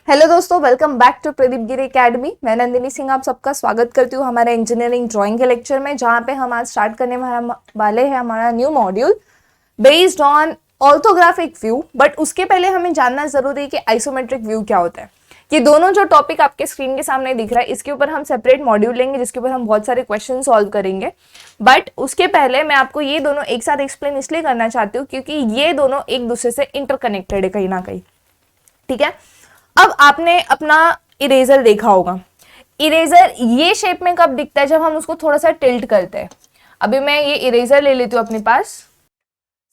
Hello दोस्तों, welcome back to Pradeep Giri Academy. मैं नंदिनी सिंह आप सबका स्वागत करती हूँ हमारे इंजीनियरिंग ड्राइंग के लेक्चर में, जहाँ पे हम आज स्टार्ट करने वाले हैं हमारा new module based on orthographic view. But उसके पहले हमें जानना जरूरी है कि आइसोमेट्रिक व्यू क्या होता है। ये दोनों जो टॉपिक आपके स्क्रीन के सामने दिख रहा है, इसके ऊपर हम सेपरेट मॉड्यूल लेंगे जिसके ऊपर हम बहुत सारे क्वेश्चन सॉल्व करेंगे। बट उसके पहले मैं आपको ये दोनों एक साथ एक्सप्लेन इसलिए करना चाहती हूँ क्योंकि ये दोनों एक दूसरे से इंटरकनेक्टेड है कहीं ना कहीं। ठीक है, अब आपने अपना इरेजर देखा होगा। इरेजर ये शेप में कब दिखता है? जब हम उसको थोड़ा सा टिल्ट करते हैं। अभी मैं ये इरेजर ले लेती हूँ अपने पास।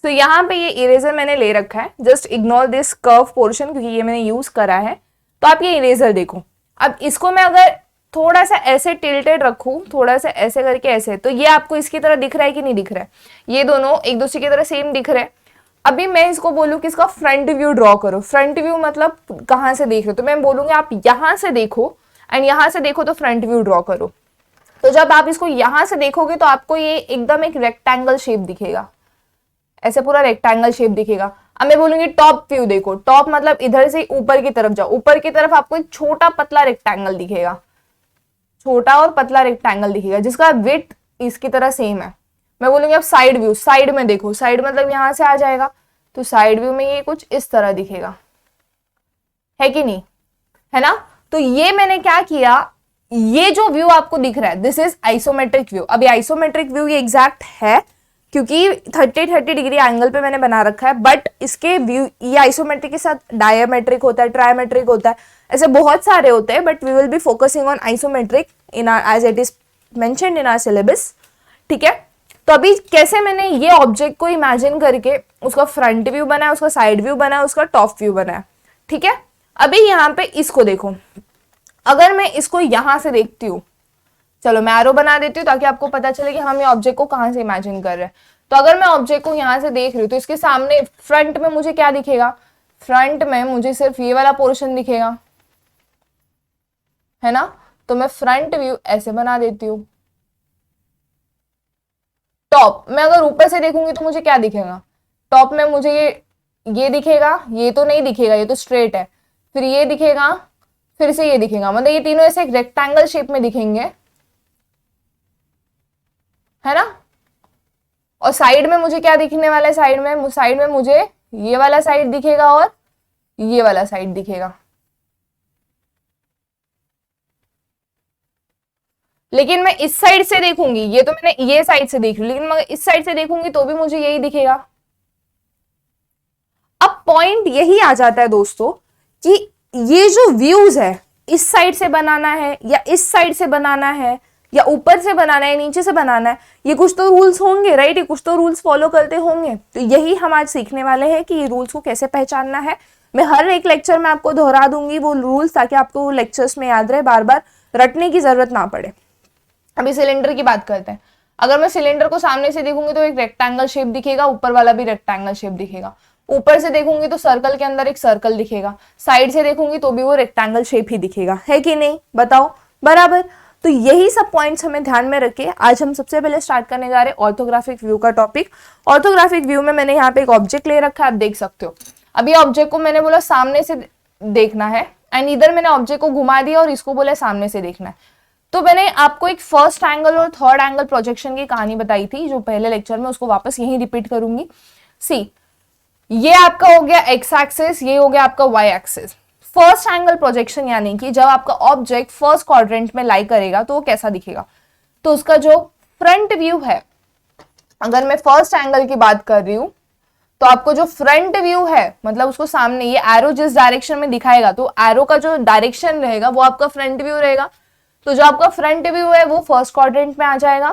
तो यहाँ पे ये इरेजर मैंने ले रखा है, just ignore this curve portion क्योंकि ये मैंने यूज करा है। तो आप ये इरेजर देखो। अब इसको मैं अगर थोड़ा सा ऐसे टिल्टेड रखूं, थोड़ा सा ऐसे करके ऐसे, तो ये आपको इसकी तरह दिख रहा है कि नहीं दिख रहा है? ये दोनों एक दूसरे की तरह सेम दिख रहे हैं। अभी मैं इसको बोलूं कि इसका फ्रंट व्यू ड्रॉ करो। फ्रंट व्यू मतलब कहां से देख रहे हो? तो मैं बोलूंगी आप यहां से देखो एंड यहां से देखो तो फ्रंट व्यू ड्रॉ करो। तो जब आप इसको यहां से देखोगे तो आपको ये एकदम एक रेक्टेंगल शेप दिखेगा, ऐसे पूरा रेक्टेंगल शेप दिखेगा। अब मैं बोलूंगी टॉप व्यू देखो। टॉप मतलब इधर से ऊपर की तरफ जाओ, ऊपर की तरफ आपको एक छोटा पतला रेक्टेंगल दिखेगा, छोटा और पतला रेक्टेंगल दिखेगा जिसका विड्थ इसकी तरह सेम है। मैं बोलूंगी अब साइड व्यू, साइड में देखो। साइड मतलब यहां से आ जाएगा, तो साइड व्यू में ये कुछ इस तरह दिखेगा, है कि नहीं? है ना? तो ये मैंने क्या किया, ये जो व्यू आपको दिख रहा है दिस इज आइसोमेट्रिक व्यू। अब ये आइसोमेट्रिक व्यू ये एग्जैक्ट है क्योंकि 30 डिग्री एंगल पे मैंने बना रखा है। बट इसके व्यू ये आइसोमेट्रिक के साथ डायमेट्रिक होता है, ट्रायमेट्रिक होता है, ऐसे बहुत सारे होते हैं। But we will be focusing on isometric in as it is mentioned in our syllabus. ठीक है, तो अभी कैसे मैंने ये ऑब्जेक्ट को इमेजिन करके उसका फ्रंट व्यू बनाया, उसका साइड व्यू बनाया, उसका टॉप व्यू बनाया। ठीक है, अभी यहाँ पे इसको देखो। अगर मैं इसको यहां से देखती हूँ, चलो मैं एरो बना देती हूँ ताकि आपको पता चले कि हम ये ऑब्जेक्ट को कहां से इमेजिन कर रहे हैं। तो अगर मैं ऑब्जेक्ट को यहां से देख रही हूँ तो इसके सामने फ्रंट में मुझे क्या दिखेगा? फ्रंट में मुझे सिर्फ ये वाला पोर्शन दिखेगा, है ना? तो मैं फ्रंट व्यू ऐसे बना देती हूँ। टॉप में अगर ऊपर से देखूंगी तो मुझे क्या दिखेगा? टॉप में मुझे ये दिखेगा, ये तो नहीं दिखेगा, ये तो स्ट्रेट है। फिर ये दिखेगा, फिर से ये दिखेगा, मतलब ये तीनों ऐसे एक रेक्टेंगल शेप में दिखेंगे, है ना? और साइड में मुझे क्या दिखने वाला है? साइड में मुझे ये वाला साइड दिखेगा और ये वाला साइड दिखेगा। लेकिन मैं इस साइड से देखूंगी, ये तो मैंने ये साइड से देख ली, लेकिन मैं इस साइड से देखूंगी तो भी मुझे यही दिखेगा। अब पॉइंट यही आ जाता है दोस्तों कि ये जो व्यूज है, इस साइड से बनाना है या इस साइड से बनाना है या ऊपर से बनाना है, नीचे से बनाना है, ये कुछ तो रूल्स होंगे, राइट? ये कुछ तो रूल्स फॉलो करते होंगे। तो यही हम आज सीखने वाले हैं कि ये रूल्स को कैसे पहचानना है। मैं हर एक लेक्चर में आपको दोहरा दूंगी वो रूल्स ताकि आपको लेक्चर्स में याद रहे, बार बार रटने की जरूरत ना पड़े। अभी सिलेंडर की बात करते हैं। अगर मैं सिलेंडर को सामने से देखूंगी तो एक रेक्टेंगल शेप दिखेगा, ऊपर वाला भी रेक्टेंगल शेप दिखेगा। ऊपर से देखूंगी तो सर्कल के अंदर एक सर्कल दिखेगा, साइड से देखूंगी तो भी वो रेक्टेंगल शेप ही दिखेगा, है कि नहीं? बताओ बराबर। तो यही सब पॉइंट्स हमें ध्यान में रखे आज हम सबसे पहले स्टार्ट करने जा रहे हैं ऑर्थोग्राफिक व्यू का टॉपिक। ऑर्थोग्राफिक व्यू में मैंने यहाँ पे एक ऑब्जेक्ट ले रखा है, आप देख सकते हो। अभी ऑब्जेक्ट को मैंने बोला सामने से देखना है एंड इधर मैंने ऑब्जेक्ट को घुमा दिया और इसको बोला सामने से देखना है। तो मैंने आपको एक फर्स्ट एंगल और थर्ड एंगल प्रोजेक्शन की कहानी बताई थी जो पहले लेक्चर में, उसको वापस यहीं रिपीट करूंगी। सी, ये आपका हो गया एक्स एक्सिस, ये हो गया आपका Y axis. First angle projection यानी कि जब आपका ऑब्जेक्ट फर्स्ट क्वाड्रेंट में लाई करेगा तो वो कैसा दिखेगा? तो उसका जो फ्रंट व्यू है, अगर मैं फर्स्ट एंगल की बात कर रही हूं तो आपको जो फ्रंट व्यू है मतलब उसको सामने ये एरो जिस डायरेक्शन में दिखाएगा तो एरो का जो डायरेक्शन रहेगा वो आपका फ्रंट व्यू रहेगा। तो जो आपका फ्रंट व्यू है वो फर्स्ट क्वाड्रेंट में आ जाएगा,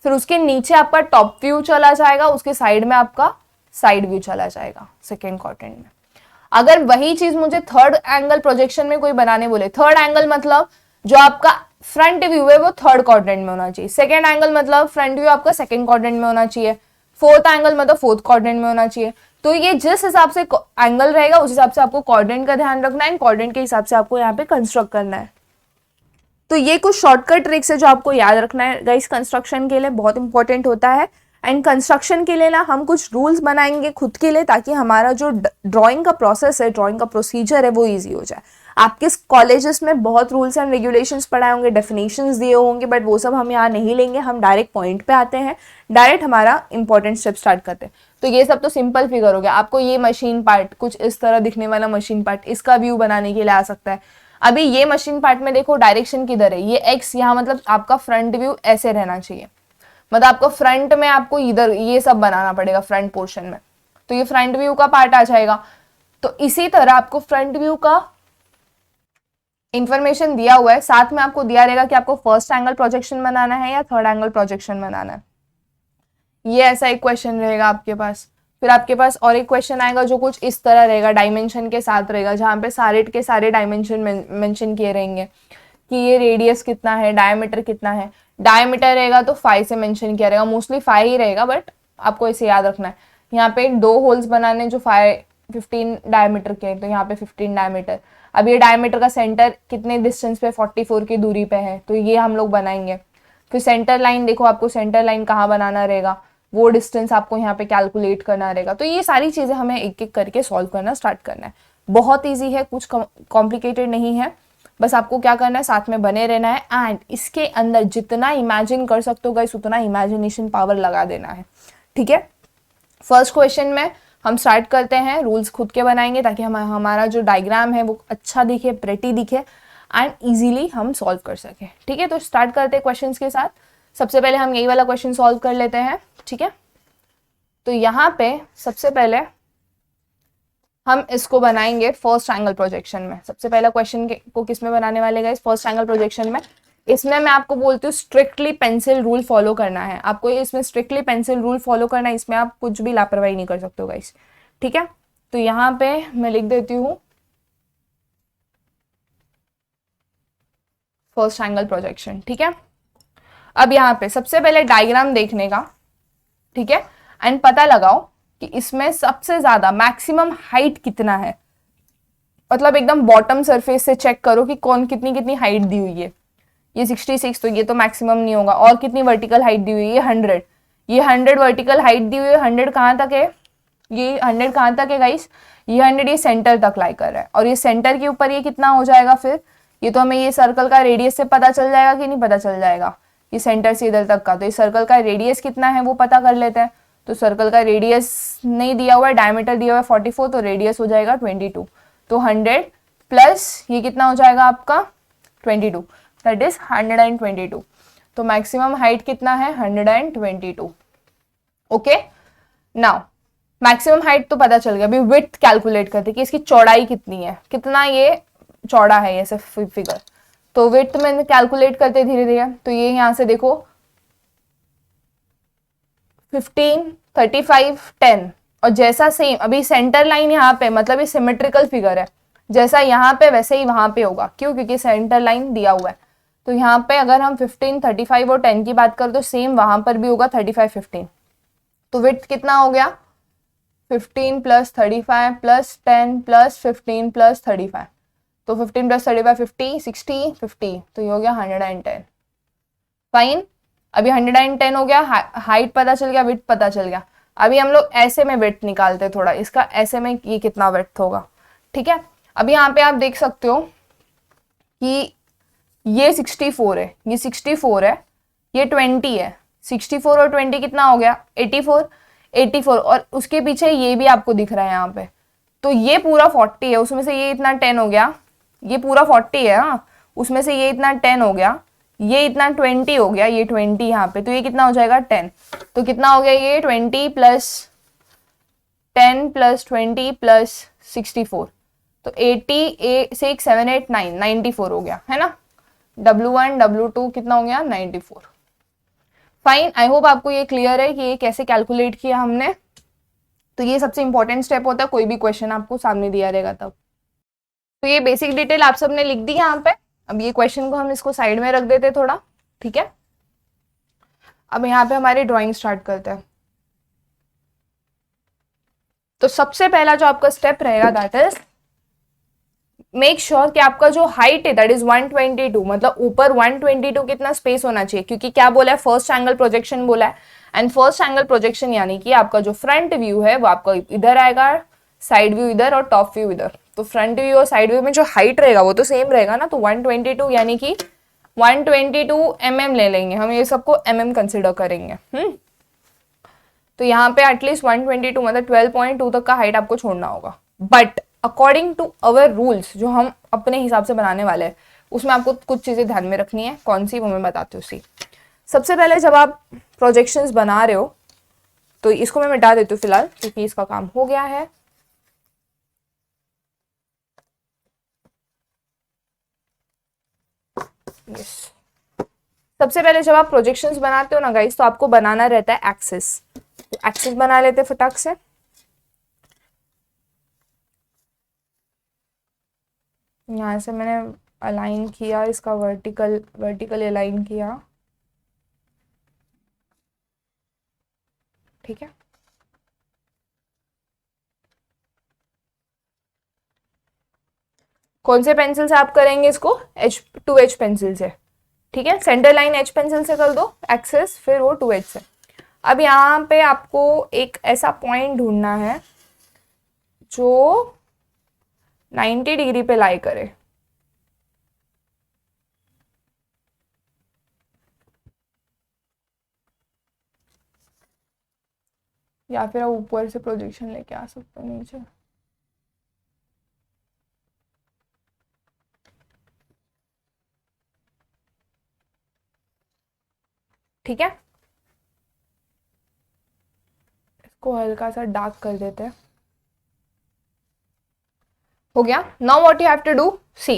फिर उसके नीचे आपका टॉप व्यू चला जाएगा, उसके साइड में आपका साइड व्यू चला जाएगा सेकेंड क्वाड्रेंट में। अगर वही चीज मुझे थर्ड एंगल प्रोजेक्शन में कोई बनाने बोले, थर्ड एंगल मतलब जो आपका फ्रंट व्यू है वो थर्ड क्वाड्रेंट में होना चाहिए, सेकेंड एंगल मतलब फ्रंट व्यू आपका सेकेंड क्वाड्रेंट में होना चाहिए, फोर्थ एंगल मतलब फोर्थ क्वाड्रेंट में होना चाहिए। तो ये जिस हिसाब से एंगल रहेगा उस हिसाब से आपको क्वाड्रेंट का ध्यान रखना है, क्वाड्रेंट के हिसाब से आपको यहाँ पे कंस्ट्रक्ट करना है। तो ये कुछ शॉर्टकट ट्रिक्स है जो आपको याद रखना है गाइस, कंस्ट्रक्शन के लिए बहुत इंपॉर्टेंट होता है। एंड कंस्ट्रक्शन के लिए ना हम कुछ रूल्स बनाएंगे खुद के लिए, ताकि हमारा जो ड्राइंग का प्रोसेस है, ड्राइंग का प्रोसीजर है, वो ईजी हो जाए। आपके कॉलेजेस में बहुत रूल्स एंड रेगुलेशंस पढ़ाए होंगे, डेफिनेशंस दिए होंगे, बट वो सब हम यहाँ नहीं लेंगे। हम डायरेक्ट पॉइंट पे आते हैं, डायरेक्ट हमारा इंपॉर्टेंट स्टेप स्टार्ट करते हैं। तो ये सब तो सिंपल फिगर हो गया। आपको ये मशीन पार्ट, कुछ इस तरह दिखने वाला मशीन पार्ट, इसका व्यू बनाने के लिए आ सकता है। अभी ये मशीन पार्ट में देखो डायरेक्शन किधर है, ये एक्स, यहाँ मतलब आपका फ्रंट व्यू ऐसे रहना चाहिए, मतलब आपको फ्रंट में आपको इधर ये सब बनाना पड़ेगा फ्रंट पोर्शन में, तो ये फ्रंट व्यू का पार्ट आ जाएगा। तो इसी तरह आपको फ्रंट व्यू का इंफॉर्मेशन दिया हुआ है, साथ में आपको दिया रहेगा कि आपको फर्स्ट एंगल प्रोजेक्शन बनाना है या थर्ड एंगल प्रोजेक्शन बनाना है। ये ऐसा एक क्वेश्चन रहेगा आपके पास। फिर आपके पास और एक क्वेश्चन आएगा जो कुछ इस तरह रहेगा, डायमेंशन के साथ रहेगा, जहाँ पे सारे के सारे डायमेंशन मेंशन किए रहेंगे कि ये रेडियस कितना है, डायमीटर कितना है। डायमीटर रहेगा तो 5 से मेंशन किया रहेगा, मोस्टली 5 ही रहेगा, बट आपको इसे याद रखना है। यहाँ पे 2 होल्स बनाने जो 15 डायमीटर के, तो यहाँ पे 15 डायमीटर। अब ये डायमीटर का सेंटर कितने डिस्टेंस पे, 44 की दूरी पे है, तो ये हम लोग बनाएंगे। फिर सेंटर लाइन देखो, आपको सेंटर लाइन कहाँ बनाना रहेगा, वो डिस्टेंस आपको यहाँ पे कैलकुलेट करना रहेगा। तो ये सारी चीजें हमें एक एक करके सॉल्व करना स्टार्ट करना है। बहुत ईजी है, कुछ कॉम्प्लिकेटेड नहीं है, बस आपको क्या करना है, साथ में बने रहना है। एंड इसके अंदर जितना इमेजिन कर सकते हो गाइस, उतना इमेजिनेशन पावर लगा देना है, ठीक है। फर्स्ट क्वेश्चन में हम स्टार्ट करते हैं, रूल्स खुद के बनाएंगे ताकि हमारा जो डायग्राम है वो अच्छा दिखे, प्रेटी दिखे एंड इजीली हम सॉल्व कर सके, ठीक है। तो स्टार्ट करते हैं क्वेश्चंस के साथ। सबसे पहले हम यही वाला क्वेश्चन सॉल्व कर लेते हैं, ठीक है। तो यहाँ पे सबसे पहले हम इसको बनाएंगे फर्स्ट एंगल प्रोजेक्शन में। सबसे पहला क्वेश्चन को किस में बनाने वाले गाइस, फर्स्ट एंगल प्रोजेक्शन में। इसमें मैं आपको बोलती हूँ स्ट्रिक्टली पेंसिल रूल फॉलो करना है आपको, इसमें स्ट्रिक्टली पेंसिल रूल फॉलो करना है, इसमें आप कुछ भी लापरवाही नहीं कर सकते हो गाइस, ठीक है। तो यहाँ पे मैं लिख देती हूँ फर्स्ट एंगल प्रोजेक्शन, ठीक है। अब यहाँ पे सबसे पहले डायग्राम देखने का, ठीक है, एंड पता लगाओ कि इसमें सबसे ज्यादा मैक्सिमम हाइट कितना है, मतलब एकदम बॉटम सरफेस से चेक करो कि कौन कितनी कितनी हाइट दी हुई है। ये 66, तो ये तो मैक्सिमम नहीं होगा। और कितनी वर्टिकल हाइट दी हुई है, ये 100, ये 100 वर्टिकल हाइट दी हुई है। 100 कहाँ तक है, ये 100 कहाँ तक है गाइस, ये 100 ये सेंटर तक लाई कर रहा है, और ये सेंटर के ऊपर ये कितना हो जाएगा फिर, ये तो हमें ये सर्कल का रेडियस से पता चल जाएगा कि नहीं पता चल जाएगा, ये सेंटर से इधर तक का। तो इस सर्कल का रेडियस कितना है वो पता कर लेते हैं। तो सर्कल का रेडियस नहीं दिया हुआ है, डायमीटर दिया हुआ है 44, तो रेडियस हो जाएगा 22। तो 100 प्लस ये कितना हो जाएगा आपका 22, दैट इज 122। तो मैक्सिमम हाइट कितना है 122। ओके, नाउ मैक्सिमम हाइट तो पता चल गया। अभी विड्थ कैलकुलेट करते कि इसकी चौड़ाई कितनी है, कितना ये चौड़ा है ऐसे फिगर। तो विड्थ में कैलकुलेट करते धीरे धीरे। तो ये यहाँ से देखो 15, 35, 10, और जैसा सेम अभी सेंटर लाइन यहाँ पे, मतलब ये सिमेट्रिकल फिगर है, जैसा यहाँ पे वैसे ही वहां पे होगा। क्यों, क्योंकि सेंटर लाइन दिया हुआ है। तो यहाँ पे अगर हम 15, 35 और 10 की बात करें तो सेम वहां पर भी होगा 35, 15। तो विड्थ कितना हो गया 15 प्लस 35 प्लस 10 प्लस 15 प्लस 35। तो 15 प्लस 35 50, 60, 50, तो ये हो गया 110। फाइन, अभी 110 हो गया, हाइट पता चल गया, विड्थ पता चल गया। अभी हम लोग ऐसे में विड्थ निकालते थोड़ा, इसका ऐसे में ये कितना विड्थ होगा, ठीक है। अभी यहाँ पे आप देख सकते हो कि ये 64 है, ये 64 है, ये 20 है। 64 और 20 कितना हो गया 84, 84, और उसके पीछे ये भी आपको दिख रहा है यहाँ पे। तो ये पूरा 40 है, उसमें से ये इतना 10 हो गया, ये पूरा 40 है, हाँ, उसमें से ये इतना 10 हो गया, ये इतना 20 हो गया, ये 20 यहाँ पे, तो ये कितना हो जाएगा 10। तो कितना हो गया ये 20 प्लस 10 प्लस 20 प्लस 64, तो 80, 6, 7, 8, 9, 94 हो गया, है ना। W1, W2 कितना हो गया 94। फाइन, आई होप आपको ये क्लियर है कि ये कैसे कैलकुलेट किया हमने। तो ये सबसे इंपॉर्टेंट स्टेप होता है कोई भी क्वेश्चन आपको सामने दिया रहेगा तब। तो ये बेसिक डिटेल आप सबने लिख दी यहाँ पे। अब ये क्वेश्चन को हम इसको साइड में रख देते थोड़ा, ठीक है। अब यहाँ पे हमारी ड्राइंग स्टार्ट करते हैं। तो सबसे पहला जो आपका स्टेप रहेगा दैट इज मेक श्योर कि आपका जो हाइट है दैट इज 122, मतलब ऊपर 122 कितना स्पेस होना चाहिए, क्योंकि क्या बोला है, फर्स्ट एंगल प्रोजेक्शन बोला है, एंड फर्स्ट एंगल प्रोजेक्शन यानी कि आपका जो फ्रंट व्यू है वो आपका इधर आएगा, साइड व्यू इधर और टॉप व्यू इधर। तो फ्रंट व्यू और साइड व्यू में जो हाइट रहेगा वो तो सेम रहेगा ना, तो 122 यानी कि 122 mm ले लेंगे हम, ये सबको mm कंसिडर करेंगे। तो यहाँ पे एटलीस्ट 122 मतलब 12.2 तक का हाइट आपको छोड़ना होगा। But according to our rules जो हम अपने हिसाब से बनाने वाले हैं, उसमें आपको कुछ चीजें ध्यान में रखनी है। कौन सी वो मैं बताती हूँ। सी सबसे पहले जब आप प्रोजेक्शंस बना रहे हो, तो इसको मैं मिटा देती हूँ फिलहाल, क्योंकि इसका काम हो गया है। यस, सबसे पहले जब आप प्रोजेक्शंस बनाते हो ना गाइस, तो आपको बनाना रहता है एक्सिस। तो एक्सिस बना लेते हैं फटाक से। यहाँ से मैंने अलाइन किया, इसका वर्टिकल अलाइन किया, ठीक है। कौन से पेंसिल से आप करेंगे इसको, H2H पेंसिल से, ठीक है। सेंटर लाइन H पेंसिल से कर दो एक्सेस, फिर वो 2H से। अब यहाँ पे आपको एक ऐसा पॉइंट ढूंढना है जो 90 डिग्री पे लाई करे। या फिर आप ऊपर से प्रोजेक्शन लेके आ सकते हो नीचे। ठीक है, इसको हल्का सा डार्क कर देते हैं। हो गया। Now what you have to do, see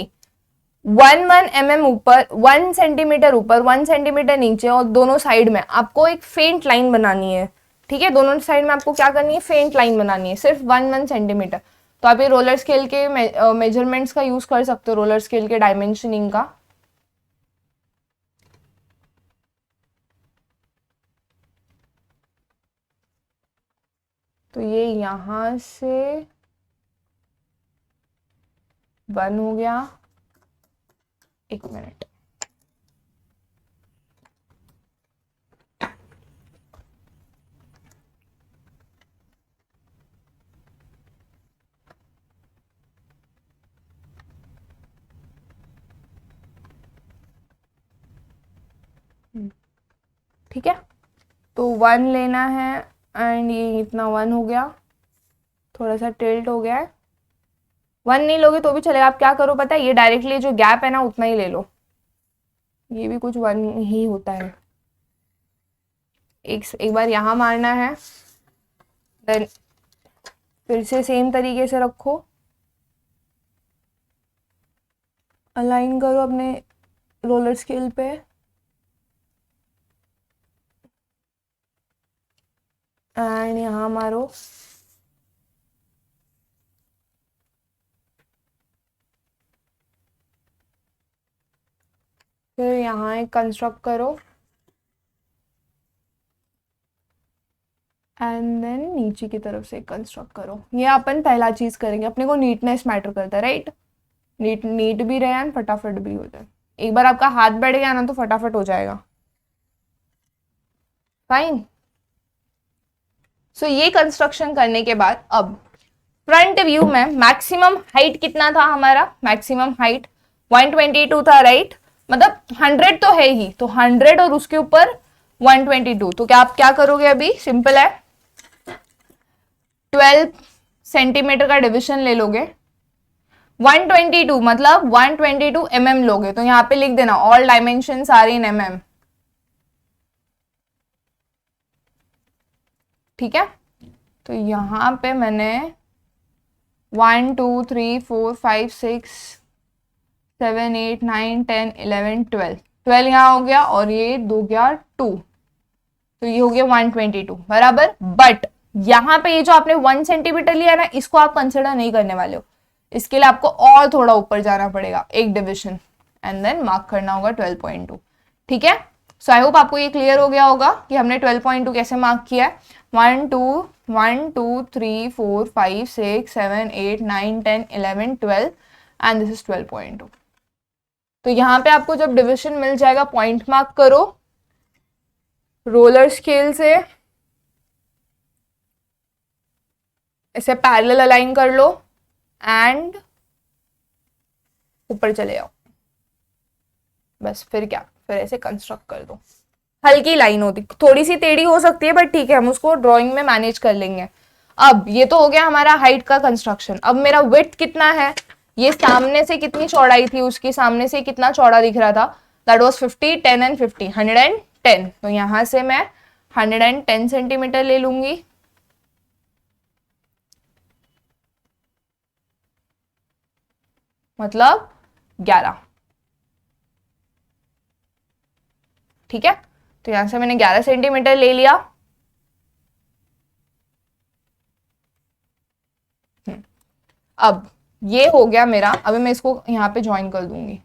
1 mm ऊपर, 1 सेंटीमीटर ऊपर, 1 सेंटीमीटर नीचे, और दोनों साइड में आपको एक फेंट लाइन बनानी है। ठीक है, दोनों साइड में आपको क्या करनी है, फेंट लाइन बनानी है, सिर्फ 1 सेंटीमीटर। तो आप ये रोलर स्केल के मेजरमेंट्स का यूज कर सकते हो, रोलर स्केल के डायमेंशनिंग का। तो ये यहां से 1 हो गया। एक मिनट, ठीक है। तो 1 लेना है, एंड ये इतना 1 हो गया, थोड़ा सा टिल्ट हो गया है। 1 नहीं लोगे तो भी चलेगा, आप क्या करो पता है, ये डायरेक्टली जो गैप है ना उतना ही ले लो, ये भी कुछ 1 ही होता है। एक बार यहाँ मारना है, देन फिर से सेम तरीके से रखो, अलाइन करो अपने रोलर स्केल पे, एंड यहाँ मारो। फिर यहाँ एक कंस्ट्रक्ट करो, एंड देन नीचे की तरफ से कंस्ट्रक्ट करो। ये अपन पहला चीज करेंगे, अपने को नीटनेस मैटर करता है, राइट। नीट भी रहे एंड फटाफट भी हो जाए। एक बार आपका हाथ बैठ गया ना तो फटाफट हो जाएगा। फाइन। सो ये कंस्ट्रक्शन करने के बाद अब फ्रंट व्यू में मैक्सिमम हाइट कितना था हमारा, मैक्सिमम हाइट 122 था, राइट। मतलब 100 तो है ही, तो 100 और उसके ऊपर 122। तो क्या आप क्या करोगे, अभी सिंपल है, 12 सेंटीमीटर का डिविजन ले लोगे। 122 मतलब 122 mm लोगे, तो यहाँ पे लिख देना all dimensions are in mm, ठीक है। तो यहाँ पे मैंने 1 2 3 4 5 6 7 8 9 10 11 12 यहाँ हो गया, और ये 2 गया 2, तो ये हो गया 122 बराबर। बट यहाँ पे ये जो आपने 1 सेंटीमीटर लिया ना, इसको आप कंसिडर नहीं करने वाले हो, इसके लिए आपको और थोड़ा ऊपर जाना पड़ेगा, एक डिविजन, एंड देन मार्क करना होगा 12.2, ठीक है। सो आई होप आपको ये क्लियर हो गया होगा कि हमने 12.2 कैसे मार्क किया है। 1 2 1 2 3 4 5 6 7 8 9 10 11 12, एंड दिस इज 12.2। तो यहाँ पे आपको जब डिविजन मिल जाएगा पॉइंट मार्क करो, रोलर स्केल से इसे पैरेलल अलाइन कर लो एंड ऊपर चले जाओ। बस फिर क्या, फिर ऐसे कंस्ट्रक्ट कर दो। हल्की लाइन होती, थोड़ी सी टेढ़ी हो सकती है बट ठीक है, हम उसको ड्राइंग में मैनेज कर लेंगे। अब ये तो हो गया हमारा हाइट का कंस्ट्रक्शन। अब मेरा विड्थ कितना है, ये सामने से कितनी चौड़ाई थी उसकी, सामने से कितना चौड़ा दिख रहा था, दैट वाज 50, 10 एंड 50, 110। तो यहां से मैं 110 सेंटीमीटर ले लूंगी। मतलब 11। ठीक है, तो यहां से मैंने 11 सेंटीमीटर ले लिया। अब ये हो गया मेरा। अभी मैं इसको यहाँ पे ज्वाइन कर दूंगी।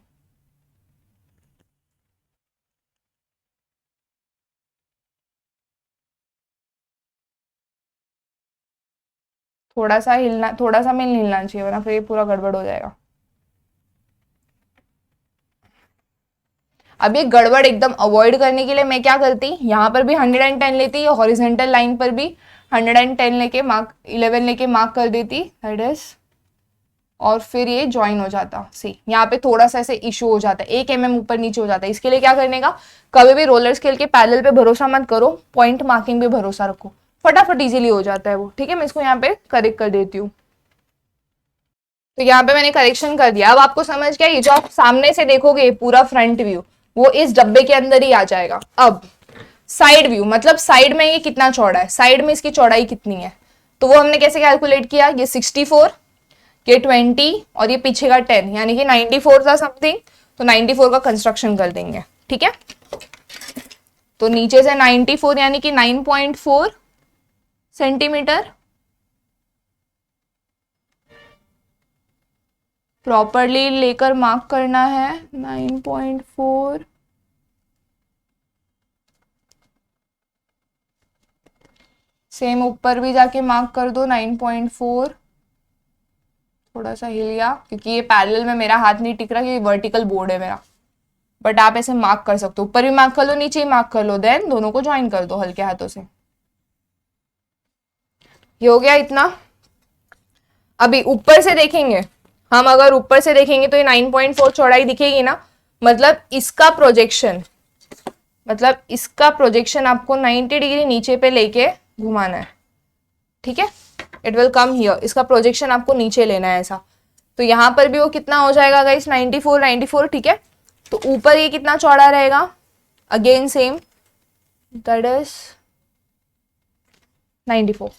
थोड़ा सा हिलना, थोड़ा सा मिल हिलना चाहिए वरना फिर ये पूरा गड़बड़ हो जाएगा। अब ये गड़बड़ एकदम अवॉइड करने के लिए मैं क्या करती, यहाँ पर भी 110 लेती, हॉरिजेंटल लाइन पर भी 110 लेके मार्क, 11 लेके मार्क कर देती, दैट इज, और फिर ये ज्वाइन हो जाता। सी यहाँ पे थोड़ा सा ऐसे इशू हो जाता है, 1 mm ऊपर नीचे हो जाता है। इसके लिए क्या करने का, कभी भी रोलर स्केल के पैरेलल पे भरोसा मत करो, पॉइंट मार्किंग पे भरोसा रखो, फटाफट इजीली हो जाता है वो। ठीक है, मैं इसको यहाँ पे करेक्ट कर देती हूँ। तो यहाँ पे मैंने करेक्शन कर दिया। अब आपको समझ गया, ये जो आप सामने से देखोगे पूरा फ्रंट व्यू, वो इस डब्बे के अंदर ही आ जाएगा। अब साइड व्यू, मतलब साइड में ये कितना चौड़ा है, साइड में इसकी चौड़ाई कितनी है, तो वो हमने कैसे कैलकुलेट किया, ये 64, ये 20 और ये पीछे का 10, यानी कि 94 था समथिंग। तो 94 का कंस्ट्रक्शन कर देंगे। ठीक है, तो नीचे से 94 यानी कि 9.4 सेंटीमीटर प्रॉपरली लेकर मार्क करना है। 9.4, सेम ऊपर भी जाके मार्क कर दो 9.4। थोड़ा सा हिल गया क्योंकि ये पैरेलल में मेरा हाथ नहीं टिक रहा, क्योंकि वर्टिकल बोर्ड है मेरा। बट आप ऐसे मार्क कर सकते हो, ऊपर भी मार्क कर लो, नीचे ही मार्क कर लो, देन दोनों को ज्वाइन कर दो हल्के हाथों से। ये हो गया इतना। अभी ऊपर से देखेंगे हम, अगर ऊपर से देखेंगे तो ये 9.4 चौड़ाई दिखेगी ना, मतलब इसका प्रोजेक्शन, मतलब इसका प्रोजेक्शन आपको 90 डिग्री नीचे पे लेके घुमाना है। ठीक है, इट विल कम हियर, इसका प्रोजेक्शन आपको नीचे लेना है ऐसा। तो यहां पर भी वो कितना हो जाएगा गाइस, 94, 94। ठीक है, तो ऊपर ये कितना चौड़ा रहेगा, अगेन सेम, दैट इज 94।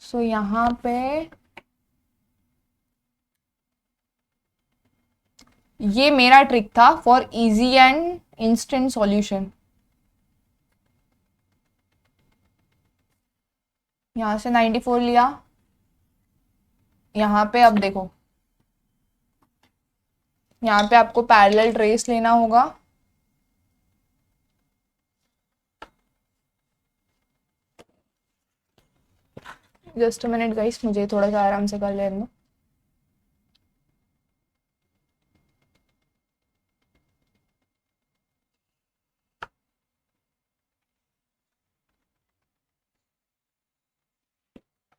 सो यहां पे ये मेरा ट्रिक था for easy and instant solution. यहां से 94 लिया, यहां पे अब देखो, यहाँ पे आपको पैरेलल ट्रेस लेना होगा। जस्ट अ मिनट गाइस, मुझे थोड़ा सा आराम से कर लेने दो।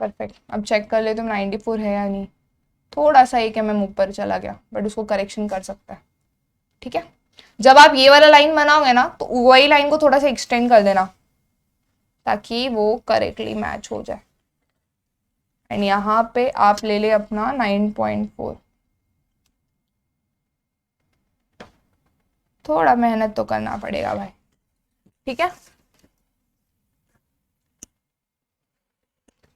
परफेक्ट, अब चेक कर ले तुम 94 है या नहीं। थोड़ा सा 1 mm ऊपर चला गया, बट उसको करेक्शन कर सकता है। ठीक है, जब आप ये वाला लाइन बनाओगे ना, तो वही लाइन को थोड़ा सा एक्सटेंड कर देना ताकि वो करेक्टली मैच हो जाए। एंड यहाँ पे आप ले ले अपना 9.4। थोड़ा मेहनत तो करना पड़ेगा भाई। ठीक है,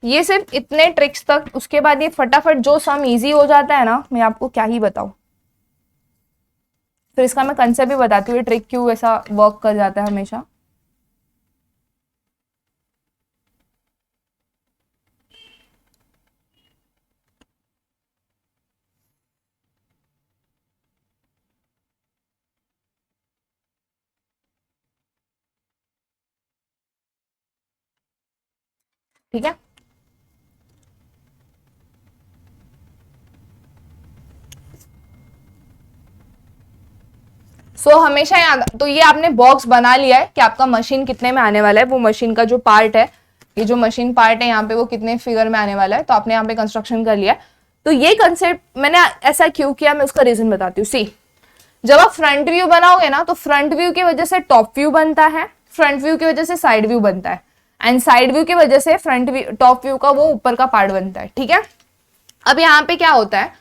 ये सिर्फ इतने ट्रिक्स तक, उसके बाद ये फटाफट जो सम इजी हो जाता है ना, मैं आपको क्या ही बताऊं। फिर इसका मैं कंसेप्ट भी बताती हूँ, ट्रिक क्यों ऐसा वर्क कर जाता है हमेशा। ठीक है, सो हमेशा याद, तो ये आपने बॉक्स बना लिया है कि आपका मशीन कितने में आने वाला है, वो मशीन का जो पार्ट है, ये जो मशीन पार्ट है यहाँ पे वो कितने फिगर में आने वाला है, तो आपने यहाँ पे कंस्ट्रक्शन कर लिया। तो ये कंसेप्ट मैंने ऐसा क्यों किया, मैं उसका रीजन बताती हूँ। सी, जब आप फ्रंट व्यू बनाओगे ना, तो फ्रंट व्यू की वजह से टॉप व्यू बनता है, फ्रंट व्यू की वजह से साइड व्यू बनता है, एंड साइड व्यू की वजह से फ्रंट व्यू, टॉप व्यू का वो ऊपर का पार्ट बनता है। ठीक है, अब यहाँ पे क्या होता है,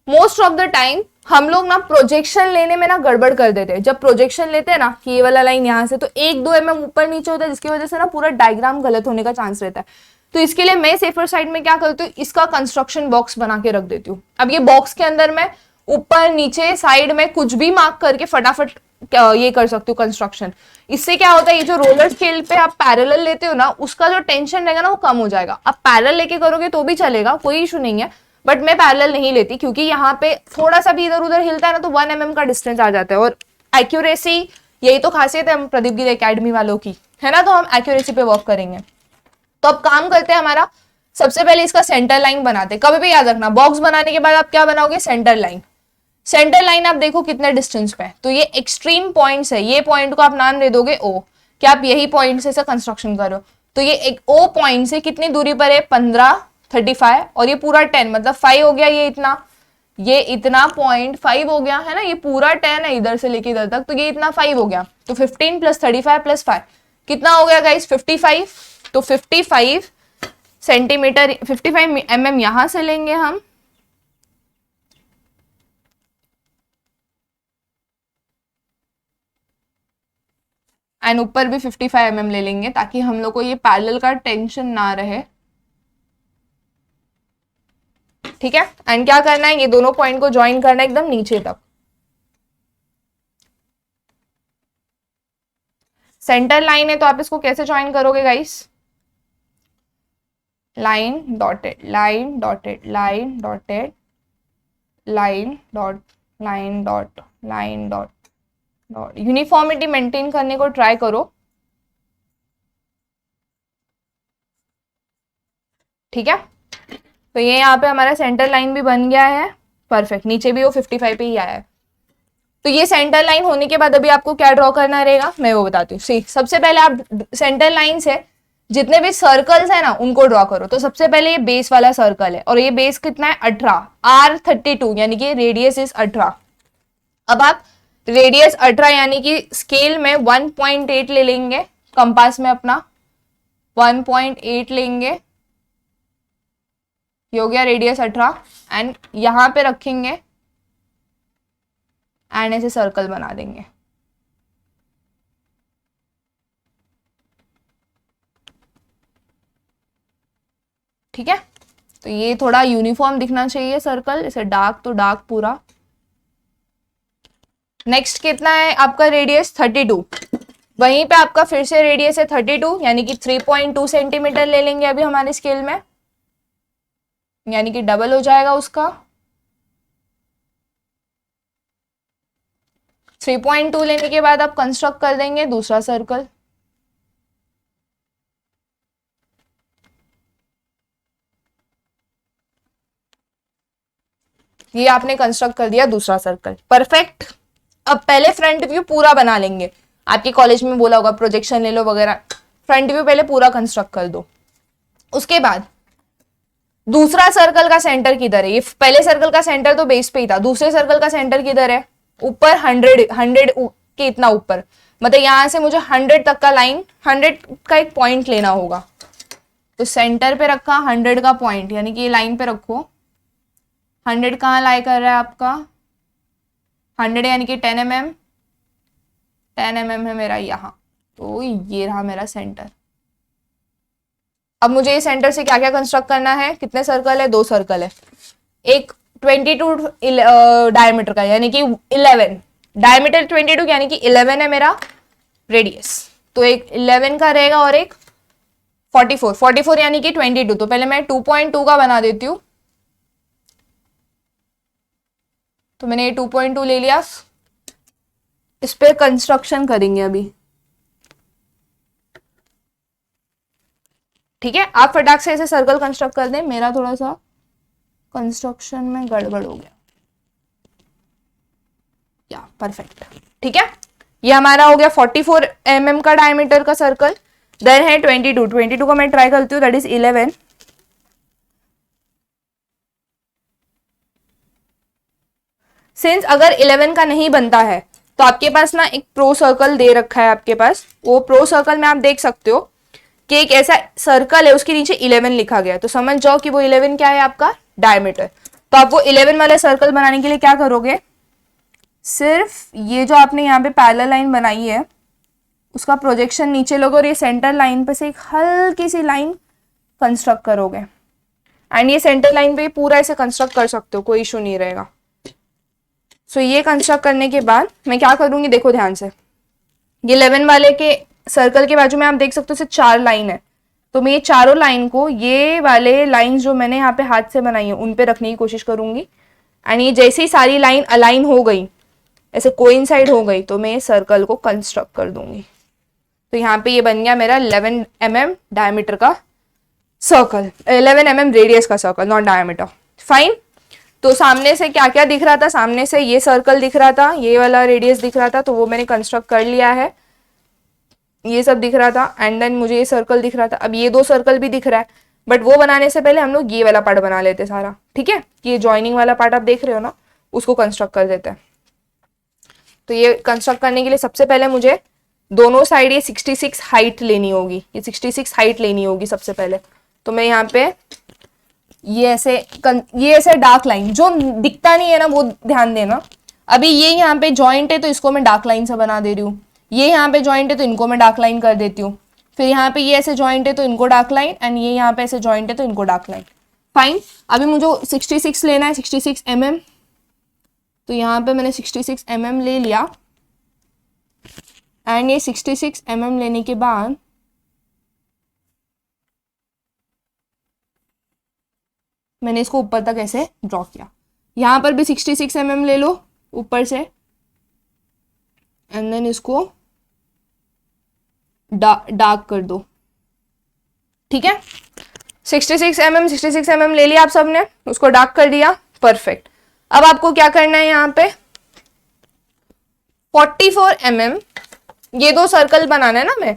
मोस्ट ऑफ द टाइम हम लोग ना प्रोजेक्शन लेने में ना गड़बड़ कर देते हैं। जब प्रोजेक्शन लेते हैं ना कि ये वाला लाइन यहाँ से तो 1-2 mm ऊपर नीचे होता है, जिसकी वजह से ना पूरा डायग्राम गलत होने का चांस रहता है। तो इसके लिए मैं सेफर साइड में क्या करती हूँ, इसका कंस्ट्रक्शन बॉक्स बना के रख देती हूँ। अब ये बॉक्स के अंदर मैं ऊपर नीचे साइड में कुछ भी मार्क करके फटाफट ये कर सकती हूँ कंस्ट्रक्शन। इससे क्या होता है, ये जो रोलर स्केल पे आप पैरेलल लेते हो ना, उसका जो टेंशन रहेगा ना वो कम हो जाएगा। आप पैरेलल लेके करोगे तो भी चलेगा, कोई इशू नहीं है, बट मैं पैरेलल नहीं लेती, क्योंकि यहाँ पे थोड़ा सा भी इधर उधर हिलता है ना तो 1 mm का डिस्टेंस आ जाता है। और एक्यूरेसी, यही तो खासियत है हम प्रदीप गिरी एकेडमी वालों की, है ना, तो हम एक्यूरेसी पे वर्क करेंगे। तो अब काम करते हैं हमारा, सबसे पहले इसका सेंटर लाइन बनाते हैं। कभी भी याद रखना, बॉक्स बनाने के बाद आप क्या बनाओगे, सेंटर लाइन। सेंटर लाइन आप देखो कितने डिस्टेंस पे है, तो ये एक्सट्रीम पॉइंट्स है, ये पॉइंट को आप नाम दे दोगे ओ, क्या आप यही पॉइंट से कंस्ट्रक्शन करो। तो ये एक ओ पॉइंट से कितनी दूरी पर है, 15, 35, और ये पूरा 10, मतलब 5 हो गया, ये इतना 0.5 हो गया, है ना, ये पूरा 10 है इधर से लेके इधर तक, तो ये इतना 5 हो गया। तो 15 + 35 + 5 कितना हो गया गाइस, 55। तो 55 सेंटीमीटर, 55 mm यहां से लेंगे हम, एंड ऊपर भी 55 mm ले लेंगे, ताकि हम लोग को ये पैरेलल का टेंशन ना रहे। ठीक है, एंड क्या करना है, ये दोनों पॉइंट को ज्वाइन करना है एकदम नीचे तक। सेंटर लाइन है तो आप इसको कैसे ज्वाइन करोगे guys, line dotted, line dotted, line dotted, line dot, line dot, line dot dot. Uniformity maintain करने को ट्राई करो। ठीक है, तो ये यहाँ पे हमारा सेंटर लाइन भी बन गया है, परफेक्ट। नीचे भी वो 55 पे ही आया है। तो ये सेंटर लाइन होने के बाद अभी आपको क्या ड्रॉ करना रहेगा, मैं वो बताती हूँ। सी, सबसे पहले आप सेंटर लाइन से जितने भी सर्कल्स है ना उनको ड्रॉ करो। तो सबसे पहले ये बेस वाला सर्कल है, और ये बेस कितना है, 18, R32, यानी कि रेडियस इज 18। अब आप रेडियस 18 यानी कि स्केल में 1.8 ले लेंगे, कंपास में अपना 1.8 लेंगे, ये हो गया रेडियस 18, एंड यहां पे रखेंगे एंड ऐसे सर्कल बना देंगे। ठीक है, तो ये थोड़ा यूनिफॉर्म दिखना चाहिए सर्कल, इसे डार्क तो डार्क पूरा। नेक्स्ट कितना है आपका रेडियस, 32, वहीं पे आपका फिर से रेडियस है 32, यानी कि 3.2 सेंटीमीटर ले लेंगे अभी हमारे स्केल में, यानी कि डबल हो जाएगा उसका। 3.2 लेने के बाद आप कंस्ट्रक्ट कर देंगे दूसरा सर्कल। ये आपने कंस्ट्रक्ट कर दिया दूसरा सर्कल, परफेक्ट। अब पहले फ्रंट व्यू पूरा बना लेंगे, आपके कॉलेज में बोला होगा प्रोजेक्शन ले लो वगैरह, फ्रंट व्यू पहले पूरा कंस्ट्रक्ट कर दो। उसके बाद दूसरा सर्कल का सेंटर किधर है, ये पहले सर्कल का सेंटर तो बेस पे ही था, दूसरे सर्कल का सेंटर किधर है, ऊपर 100 के इतना ऊपर, मतलब यहां से मुझे 100 तक का लाइन, 100 का एक पॉइंट लेना होगा। तो सेंटर पे रखा 100 का पॉइंट, यानी कि ये लाइन पे रखो। 100 कहाँ लाई कर रहा है आपका, 100 यानी कि 10 mm, 10 mm है मेरा यहाँ, तो ये रहा मेरा सेंटर। अब मुझे ये सेंटर से क्या क्या कंस्ट्रक्ट करना है, कितने सर्कल है, 2 सर्कल है, एक 22 डायमीटर का, यानी कि 11 डायमीटर, 22 यानी कि 11 है मेरा रेडियस, तो एक 11 का रहेगा और एक 44 यानी कि 22। तो पहले मैं 2.2 का बना देती हूँ, तो मैंने ये 2.2 ले लिया, इस पे कंस्ट्रक्शन करेंगे अभी। ठीक है, आप फटाक से ऐसे सर्कल कंस्ट्रक्ट कर दें, मेरा थोड़ा सा कंस्ट्रक्शन में गड़बड़ हो गया। या परफेक्ट। ठीक है, ये हमारा हो गया 44 mm का डायमीटर का सर्कल। देन है 22 को मैं ट्राई करती हूँ, दैट इज 11। सिंस अगर 11 का नहीं बनता है तो आपके पास ना एक प्रो सर्कल दे रखा है आपके पास, वो प्रो सर्कल में आप देख सकते हो कि एक ऐसा सर्कल है उसके नीचे 11 लिखा गया है, तो समझ जाओ कि वो 11 क्या है, आपका डायमीटर। तो आप वो 11 वाले सर्कल बनाने के लिए क्या करोगे, सिर्फ ये जो आपने यहाँ पे पैरेलल लाइन बनाई है उसका प्रोजेक्शन नीचे लोगे और ये सेंटर लाइन पे से एक हल्की सी लाइन कंस्ट्रक्ट करोगे। एंड ये सेंटर लाइन पे पूरा ऐसे कंस्ट्रक्ट कर सकते हो, कोई इशू नहीं रहेगा। सो ये कंस्ट्रक्ट करने के बाद मैं क्या करूंगी, देखो ध्यान से, ये 11 वाले के सर्कल के बाजू में आप देख सकते हो सिर्फ 4 लाइन है, तो मैं ये चारों लाइन को, ये वाले लाइन जो मैंने यहाँ पे हाथ से बनाई है उन पे रखने की कोशिश करूंगी। एंड ये जैसे ही सारी लाइन अलाइन हो गई, ऐसे कोइंसाइड हो गई, तो मैं ये सर्कल को कंस्ट्रक्ट कर दूंगी। तो यहाँ पे ये बन गया मेरा 11 mm डायमीटर का सर्कल, 11 mm रेडियस का सर्कल, नॉट डायमीटर। फाइन। तो सामने से क्या क्या दिख रहा था, सामने से ये सर्कल दिख रहा था, ये वाला रेडियस दिख रहा था, तो वो मैंने कंस्ट्रक्ट कर लिया है, ये सब दिख रहा था। एंड देन मुझे ये सर्कल दिख रहा था, अब ये 2 सर्कल भी दिख रहा है, बट वो बनाने से पहले हम लोग ये वाला पार्ट बना लेते सारा। ठीक है, ये जॉइनिंग वाला पार्ट आप देख रहे हो ना, उसको कंस्ट्रक्ट कर देते हैं। तो ये कंस्ट्रक्ट करने के लिए सबसे पहले मुझे दोनों साइड ये 66 हाइट लेनी होगी, ये 66 हाइट लेनी होगी सबसे पहले। तो मैं यहाँ पे ये ऐसे डार्क लाइन जो दिखता नहीं है ना, वो ध्यान देना। अभी ये यहाँ पे जॉइंट है तो इसको मैं डार्क लाइन से बना दे रही हूँ, ये यहाँ पे जॉइंट है तो इनको मैं डार्क लाइन कर देती हूँ, फिर यहाँ पे ये ऐसे जॉइंट है तो इनको डार्क लाइन, एंड ये यहाँ पे ऐसे जॉइंट है तो इनको डार्क लाइन। फाइन। अभी मुझे 66 लेना है, 66 mm। तो यहाँ पे मैंने 66 mm ले लिया, एंड ये 66 mm लेने के बाद मैंने इसको ऊपर तक ऐसे ड्रॉ किया। यहाँ पर भी 66 mm ले लो ऊपर से, एंड देन इसको डार्क कर दो। ठीक है, 66 mm ले लिया आप सबने, उसको डार्क कर दिया, परफेक्ट। अब आपको क्या करना है, यहाँ पे 44 mm, ये 2 सर्कल बनाना है ना मैं,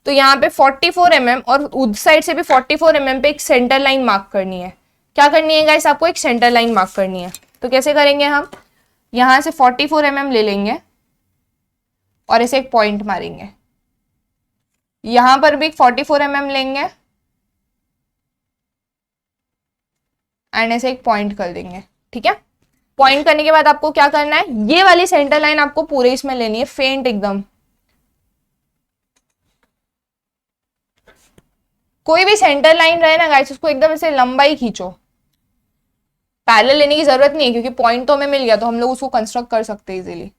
तो यहाँ पे 44 mm और उस साइड से भी 44 mm पे एक सेंटर लाइन मार्क करनी है। क्या करनी है गाइस, आपको एक सेंटर लाइन मार्क करनी है। तो कैसे करेंगे हम, यहां से 44 mm ले लेंगे और ऐसे एक पॉइंट मारेंगे, यहां पर भी 44 mm लेंगे एंड ऐसे एक पॉइंट कर देंगे। ठीक है, पॉइंट करने के बाद आपको क्या करना है, ये वाली सेंटर लाइन आपको पूरे इसमें लेनी है, फेंट एकदम। कोई भी सेंटर लाइन रहे ना गाइस, उसको एकदम ऐसे लंबा ही खींचो, पैरेलल लेने की जरूरत नहीं है, क्योंकि पॉइंट तो हमें मिल गया तो हम लोग उसको कंस्ट्रक्ट कर सकते हैं इजीली।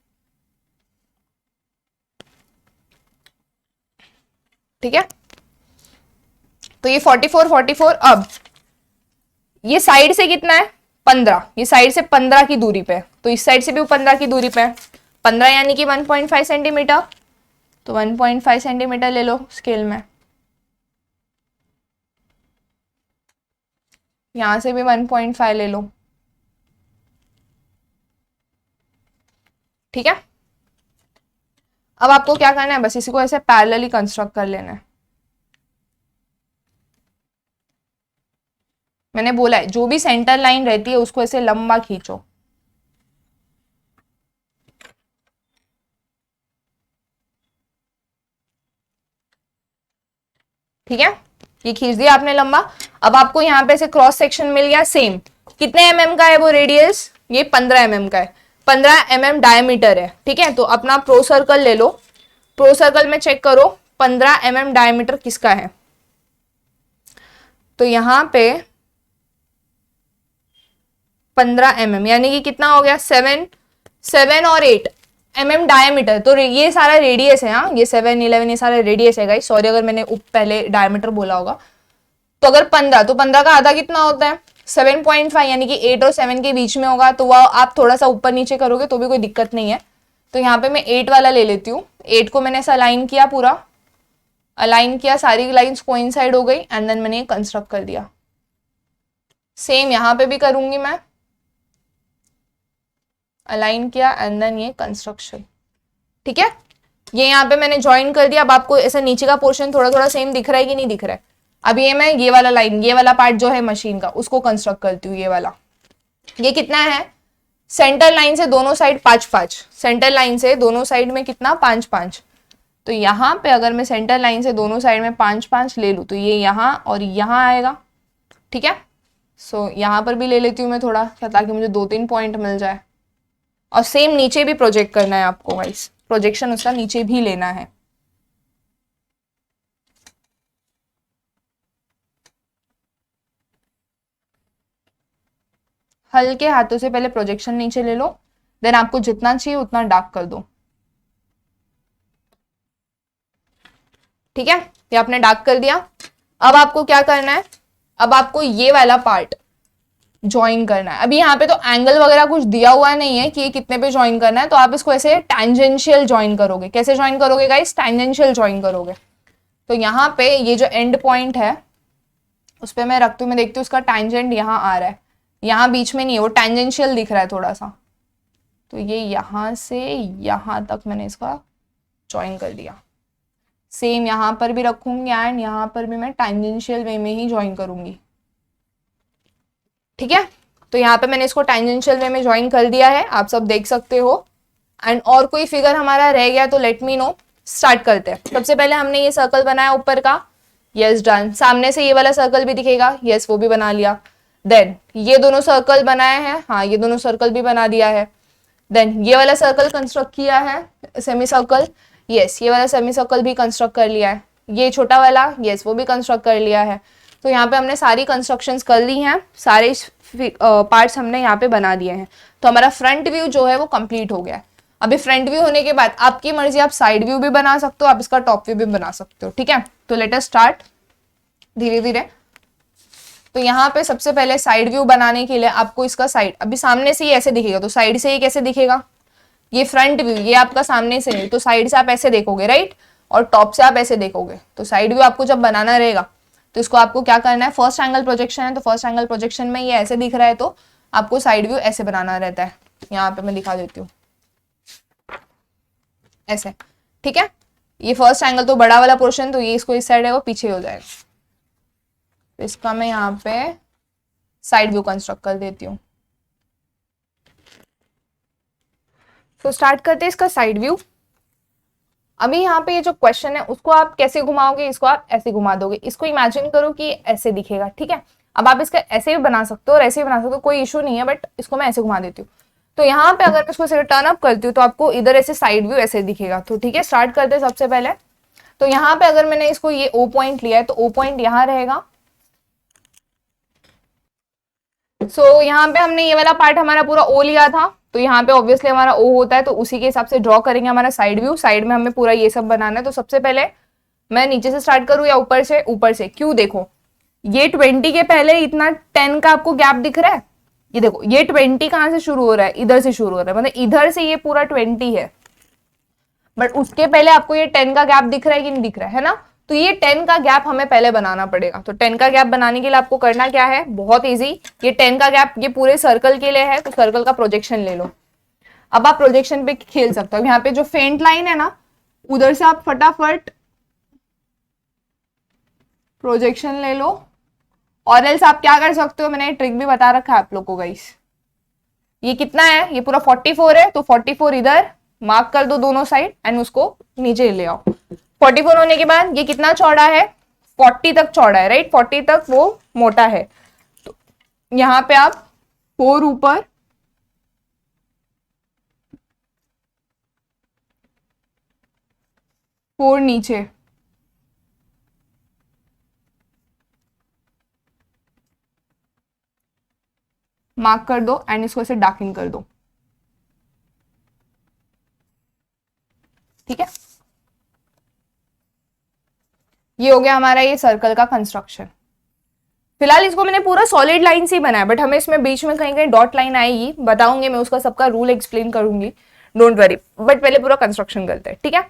ठीक है, तो ये 44 अब ये साइड से कितना है 15, ये साइड से 15 की दूरी पे, तो इस साइड से भी 15 की दूरी पे है, 15 यानी कि 1.5 सेंटीमीटर, तो 1.5 सेंटीमीटर ले लो स्केल में, यहां से भी 1.5 ले लो। ठीक है, अब आपको क्या करना है, बस इसी को ऐसे पैरेलली कंस्ट्रक्ट कर लेना है। मैंने बोला है जो भी सेंटर लाइन रहती है उसको ऐसे लंबा खींचो। ठीक है, ये खींच दिया आपने लंबा। अब आपको यहाँ पे से क्रॉस सेक्शन मिल गया सेम, कितने mm का है वो रेडियस, ये 15 mm का है, 15 mm डायमीटर है। ठीक है, तो अपना प्रो सर्कल ले लो, प्रो सर्कल में चेक करो 15 mm डायमीटर किसका है, तो यहाँ पे 15 mm यानी कि कितना हो गया, 7 और 8 mm डायमीटर, तो ये सारा रेडियस है। हाँ, ये 7, 11 ये सारा रेडियस है गाइस, सॉरी अगर मैंने पहले डायमीटर बोला होगा। तो अगर 15, तो 15 का आधा कितना होता है 7.5, यानी कि 8 और 7 के बीच में होगा, तो वह आप थोड़ा सा ऊपर नीचे करोगे तो भी कोई दिक्कत नहीं है। तो यहाँ पे मैं 8 वाला ले लेती हूँ, 8 को मैंने ऐसा अलाइन किया, पूरा अलाइन किया, सारी लाइंस कोइंसाइड हो गई, एंड देन मैंने कंस्ट्रक्ट कर दिया। सेम यहाँ पे भी करूंगी मैं, अलाइन किया एंड देन ये कंस्ट्रक्शन, ठीक है। ये यहाँ पे मैंने ज्वाइन कर दिया। अब आपको ऐसा नीचे का पोर्शन थोड़ा थोड़ा सेम दिख रहा है कि नहीं दिख रहा है। अब ये मैं ये वाला लाइन, ये वाला पार्ट जो है मशीन का, उसको कंस्ट्रक्ट करती हूँ। ये वाला, ये कितना है, सेंटर लाइन से दोनों साइड 5-5, सेंटर लाइन से दोनों साइड में कितना 5-5। तो यहाँ पे अगर मैं सेंटर लाइन से दोनों साइड में 5-5 ले लूँ तो ये यहाँ और यहाँ आएगा, ठीक है। सो यहाँ पर भी ले लेती हूँ मैं थोड़ा, ताकि मुझे 2-3 पॉइंट मिल जाए। और सेम नीचे भी प्रोजेक्ट करना है आपको गाइस, प्रोजेक्शन उसका नीचे भी लेना है। हल्के हाथों से पहले प्रोजेक्शन नीचे ले लो, देन आपको जितना चाहिए उतना डार्क कर दो, ठीक है। ये आपने डार्क कर दिया। अब आपको क्या करना है, अब आपको ये वाला पार्ट ज्वाइन करना है। अभी यहाँ पे तो एंगल वगैरह कुछ दिया हुआ नहीं है कि ये कितने पे ज्वाइन करना है, तो आप इसको ऐसे टैंजेंशियल ज्वाइन करोगे। कैसे ज्वाइन करोगे गाइस, टैंजेंशियल ज्वाइन करोगे। तो यहाँ पे ये जो एंड पॉइंट है उस पर मैं रखती हूँ, मैं देखती हूँ उसका टैंजेंट यहाँ आ रहा है, यहाँ बीच में नहीं है, वो टैंजेंशियल दिख रहा है थोड़ा सा। तो ये यहाँ से यहाँ तक मैंने इसका ज्वाइन कर दिया। सेम यहाँ पर भी रखूंगी एंड यहाँ पर भी मैं टैंजेंशियल वे में ही ज्वाइन करूंगी, ठीक है। तो यहाँ पे मैंने इसको टैंजेंशियल वे में ज्वाइन कर दिया है, आप सब देख सकते हो। एंड और कोई फिगर हमारा रह गया तो लेट मी नो। स्टार्ट करते हैं। सबसे पहले हमने ये सर्कल बनाया ऊपर का, यस डन। सामने से ये वाला सर्कल भी दिखेगा, यस वो भी बना लिया। देन ये दोनों सर्कल बनाए हैं, हाँ ये दोनों सर्कल भी बना दिया है। देन ये वाला सर्कल कंस्ट्रक्ट किया है, सेमी सर्कल, यस ये वाला सेमी सर्कल भी कंस्ट्रक्ट कर लिया है। ये छोटा वाला, यस वो भी कंस्ट्रक्ट कर लिया है। तो यहाँ पे हमने सारी कंस्ट्रक्शंस कर ली हैं, सारे पार्ट्स हमने यहाँ पे बना दिए हैं। तो हमारा फ्रंट व्यू जो है वो कंप्लीट हो गया है। अभी फ्रंट व्यू होने के बाद आपकी मर्जी, आप साइड व्यू भी बना सकते हो, आप इसका टॉप व्यू भी बना सकते हो, ठीक है। तो लेट अस स्टार्ट धीरे धीरे। तो यहाँ पे सबसे पहले साइड व्यू बनाने के लिए आपको इसका साइड, अभी सामने से ये ऐसे दिखेगा, तो साइड से ये कैसे दिखेगा, ये फ्रंट व्यू, ये आपका सामने से है, तो साइड से आप ऐसे देखोगे राइट, और टॉप से आप ऐसे देखोगे। तो साइड व्यू आपको जब बनाना रहेगा तो इसको आपको क्या करना है, फर्स्ट एंगल प्रोजेक्शन है तो फर्स्ट एंगल प्रोजेक्शन में ये ऐसे दिख रहा है, तो आपको साइड व्यू ऐसे बनाना रहता है। यहाँ पे मैं दिखा देती हूँ ऐसे, ठीक है। ये फर्स्ट एंगल तो बड़ा वाला पोर्शन, तो ये इसको इस साइड है वो पीछे हो जाएगा। तो इसका मैं यहाँ पे साइड व्यू कंस्ट्रक्ट कर देती हूँ। तो स्टार्ट करते हैं इसका साइड व्यू। अभी यहाँ पे ये जो क्वेश्चन है उसको आप कैसे घुमाओगे, इसको आप ऐसे घुमा दोगे। इसको इमेजिन करो कि ऐसे दिखेगा, ठीक है। अब आप इसका ऐसे भी बना सकते हो और ऐसे भी बना सकते हो, कोई इशू नहीं है, बट इसको मैं ऐसे घुमा देती हूँ। तो यहाँ पे अगर मैं इसको टर्न अप करती हूँ तो आपको इधर ऐसे साइड व्यू ऐसे दिखेगा। तो ठीक है, स्टार्ट करते हैं सबसे पहले। तो यहाँ पे अगर मैंने इसको ये ओ पॉइंट लिया है तो ओ पॉइंट यहाँ रहेगा। सो यहाँ पे हमने ये वाला पार्ट हमारा पूरा ओ लिया था, तो यहाँ पे ऑब्वियसली हमारा ओ होता है, तो उसी के हिसाब से ड्रॉ करेंगे हमारा साइड व्यू। साइड में हमें पूरा ये सब बनाना है। तो सबसे पहले मैं नीचे से स्टार्ट करूँ या ऊपर से? ऊपर से। क्यों? देखो ये 20 के पहले इतना 10 का आपको गैप दिख रहा है। ये देखो ये 20 कहाँ से शुरू हो रहा है? इधर से शुरू हो रहा है, मतलब इधर से ये पूरा 20 है, बट उसके पहले आपको ये 10 का गैप दिख रहा है कि नहीं दिख रहा है ना? तो ये 10 का गैप हमें पहले बनाना पड़ेगा। तो 10 का गैप बनाने के लिए आपको करना क्या है? बहुत इजी। ये 10 का गैप ये पूरे सर्कल के लिए है, तो सर्कल का प्रोजेक्शन ले लो। अब आप प्रोजेक्शन पे खेल सकते हो। यहाँ पे जो फेंट लाइन है ना, उधर से आप फटाफट प्रोजेक्शन ले लो, और एल्स आप क्या कर सकते हो, मैंने ट्रिक भी बता रखा है आप लोग को गाइस। ये कितना है? ये पूरा 44 है, तो 44 इधर मार्क कर दो दोनों साइड एंड उसको नीचे ले आओ। 44 होने के बाद ये कितना चौड़ा है? 40 तक चौड़ा है, राइट? 40 तक वो मोटा है। तो यहाँ पे आप 4 ऊपर, 4 नीचे, मार्क कर दो एंड इसको ऐसे डार्किंग कर दो, ठीक है। ये हो गया हमारा ये सर्कल का कंस्ट्रक्शन। फिलहाल इसको मैंने पूरा सॉलिड लाइन से ही बनाया, बट हमें इसमें बीच में कहीं कहीं डॉट लाइन आएगी, बताऊंगी मैं, उसका सबका रूल एक्सप्लेन करूंगी, डोंट वरी। बट पहले पूरा कंस्ट्रक्शन करते हैं, ठीक है।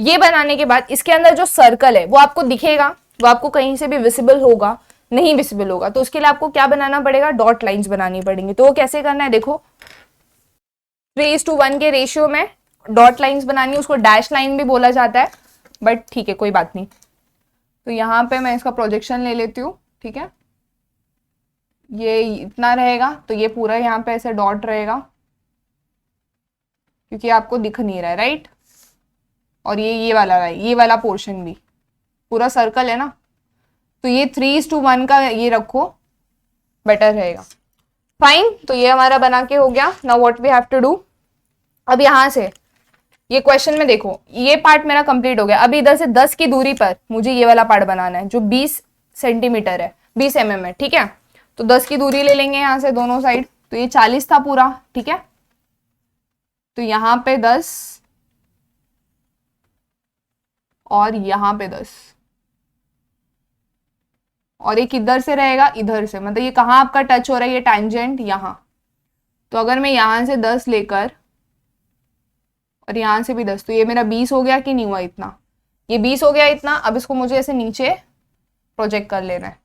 ये बनाने के बाद इसके अंदर जो सर्कल है वो आपको दिखेगा, वो आपको कहीं से भी विजिबल होगा? नहीं विजिबल होगा। तो उसके लिए आपको क्या बनाना पड़ेगा? डॉट लाइंस बनानी पड़ेंगी। तो वो कैसे करना है देखो। 3:1 के रेशियो में डॉट लाइंस बनानी है, उसको डैश लाइन भी बोला जाता है, बट ठीक है कोई बात नहीं। तो यहाँ पे मैं इसका प्रोजेक्शन ले लेती हूँ, ठीक है, ये इतना रहेगा, तो ये पूरा यहाँ पे ऐसे डॉट रहेगा, क्योंकि आपको दिख नहीं रहा है, राइट। और ये वाला है, ये वाला पोर्शन भी पूरा सर्कल है ना, तो ये 3:1 का ये रखो, बेटर रहेगा। फाइन, तो ये हमारा बना के हो गया। Now what we have to do, अब यहाँ से ये क्वेश्चन में देखो, ये पार्ट मेरा कंप्लीट हो गया। अभी इधर से 10 की दूरी पर मुझे ये वाला पार्ट बनाना है जो 20 सेंटीमीटर है, 20 mm है, ठीक है। तो 10 की दूरी ले लेंगे यहाँ से दोनों साइड, तो ये 40 था पूरा, ठीक है। तो यहाँ पे 10 और यहाँ पे 10, और एक इधर से रहेगा, इधर से, मतलब ये कहाँ आपका टच हो रहा है, ये टैंजेंट यहाँ। तो अगर मैं यहाँ से 10 लेकर और यहाँ से भी 10, तो ये मेरा 20 हो गया कि नहीं हुआ इतना, ये 20 हो गया इतना। अब इसको मुझे ऐसे नीचे प्रोजेक्ट कर लेना है।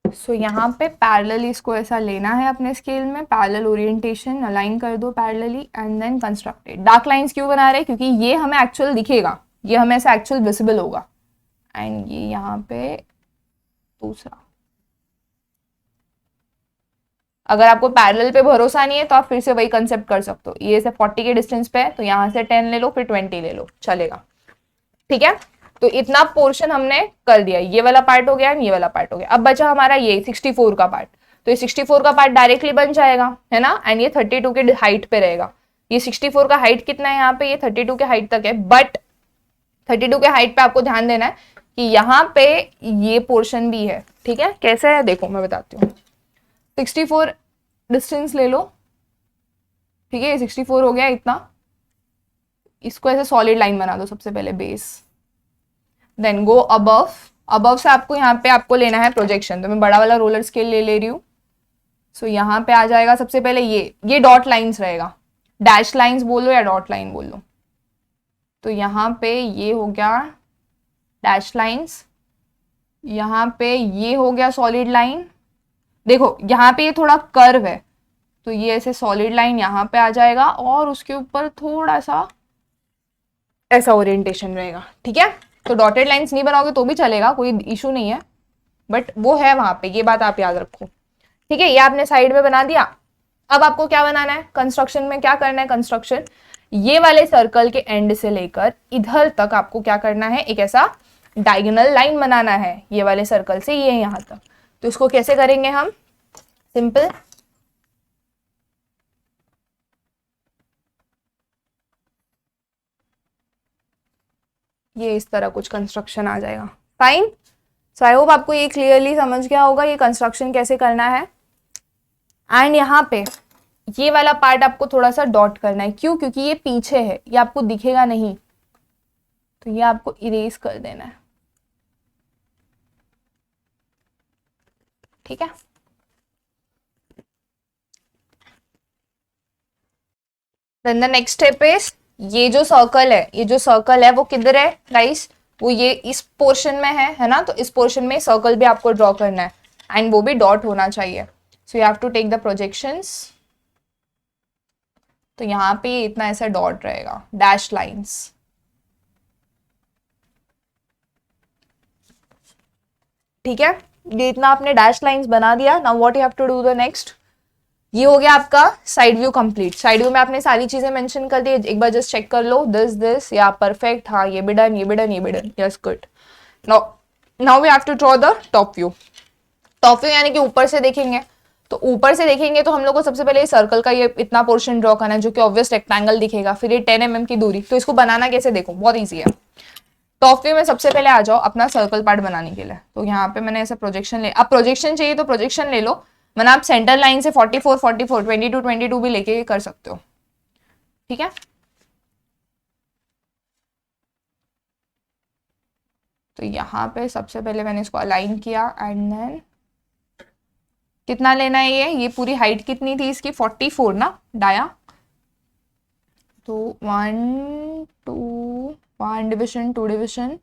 सो यहाँ पे पैरेलल इसको ऐसा लेना है अपने स्केल में, पैरेलल ओरिएंटेशन अलाइन कर दो parallelly, and then constructed. Dark lines क्यों बना रहे हैं, क्योंकि ये हमें एक्चुअल दिखेगा, ये हमें ऐसा एक्चुअल विजिबल होगा। एंड ये यहाँ पे दूसरा, अगर आपको पैरेलल पे भरोसा नहीं है तो आप फिर से वही कंसेप्ट कर सकते हो। ये से 40 के डिस्टेंस पे है, तो यहाँ से 10 ले लो, फिर 20 ले लो, चलेगा, ठीक है। तो इतना पोर्शन हमने कर दिया, ये वाला पार्ट हो गया, ये वाला पार्ट हो गया। अब बचा हमारा ये 64 का पार्ट, तो ये 64 का पार्ट डायरेक्टली बन जाएगा, है ना। एंड ये 32 के हाइट पे रहेगा। ये 64 का हाइट कितना है यहाँ पे, ये 32 के हाइट तक है, बट 32 के हाइट पे आपको ध्यान देना है कि यहाँ पे ये पोर्शन भी है, ठीक है। कैसे है देखो मैं बताती हूँ। 64 डिस्टेंस ले लो, ठीक है, ये 64 हो गया इतना। इसको ऐसे सॉलिड लाइन बना दो सबसे पहले, base, then go above. Above से आपको यहाँ पे आपको लेना है प्रोजेक्शन, तो मैं बड़ा वाला रोलर स्केल ले रही हूँ। सो यहाँ पे आ जाएगा सबसे पहले ये डॉट लाइंस रहेगा, डैश लाइंस बोलो या डॉट लाइन बोलो। तो यहाँ पे ये हो गया डैश लाइंस, यहाँ पे ये हो गया सॉलिड लाइन। देखो यहाँ पे ये थोड़ा कर्व है, तो ये ऐसे सॉलिड लाइन यहाँ पे आ जाएगा, और उसके ऊपर थोड़ा सा ऐसा ओरिएंटेशन रहेगा, ठीक है। तो डॉटेड लाइंस नहीं बनाओगे तो भी चलेगा, कोई इशू नहीं है, बट वो है वहां पे, ये बात आप याद रखो, ठीक है। ये आपने साइड में बना दिया। अब आपको क्या बनाना है कंस्ट्रक्शन में, क्या करना है कंस्ट्रक्शन, ये वाले सर्कल के एंड से लेकर इधर तक आपको क्या करना है, एक ऐसा डायगोनल लाइन बनाना है, ये वाले सर्कल से ये यहाँ तक। तो इसको कैसे करेंगे हम, सिंपल, ये इस तरह कुछ कंस्ट्रक्शन आ जाएगा। फाइन, सो आई होप आपको ये क्लियरली समझ गया होगा ये कंस्ट्रक्शन कैसे करना है। एंड यहाँ पे ये वाला पार्ट आपको थोड़ा सा डॉट करना है, क्यों, क्योंकि ये पीछे है, ये आपको दिखेगा नहीं, तो ये आपको इरेज कर देना है, ठीक है। Then the next step is, ये जो सर्कल है, ये जो सर्कल है वो किधर है गाइस, वो ये इस पोर्शन में है ना। तो इस पोर्शन में सर्कल भी आपको ड्रॉ करना है, एंड वो भी डॉट होना चाहिए। So you have to take the projections. तो यहाँ पे इतना ऐसा डॉट रहेगा, डैश लाइंस, ठीक है। ये इतना आपने डैश लाइंस बना दिया। Now what you have to do the next, ये हो गया आपका side view complete. Side view में आपने सारी चीजें मेंशन कर दी, एक बार जस्ट चेक कर लो, दिस या परफेक्ट, हाँ ये भी डन, ये भी डन, ये भी done, yes good. Now we have to draw the top view. Top view यानी कि ऊपर से देखेंगे, तो ऊपर से देखेंगे तो हम लोग को सबसे पहले सर्कल का ये इतना पोर्शन ड्रॉ करना है, जो कि ऑब्वियस रेक्टेंगल दिखेगा। फिर ये 10 mm की दूरी, तो इसको बनाना कैसे देखो, बहुत ईजी है। टॉप व्यू में सबसे पहले आ जाओ अपना सर्कल पार्ट बनाने के लिए। तो यहाँ पे मैंने ऐसा प्रोजेक्शन ले, अब प्रोजेक्शन चाहिए तो प्रोजेक्शन ले लो, मैंने आप सेंटर लाइन से 44, 44, 22, 22 भी लेके कर सकते हो, ठीक है। तो यहाँ पे सबसे पहले मैंने इसको अलाइन किया, एंड देन कितना लेना है ये पूरी हाइट कितनी थी इसकी, 44 ना डाया। तो 1 2 1 division 2 division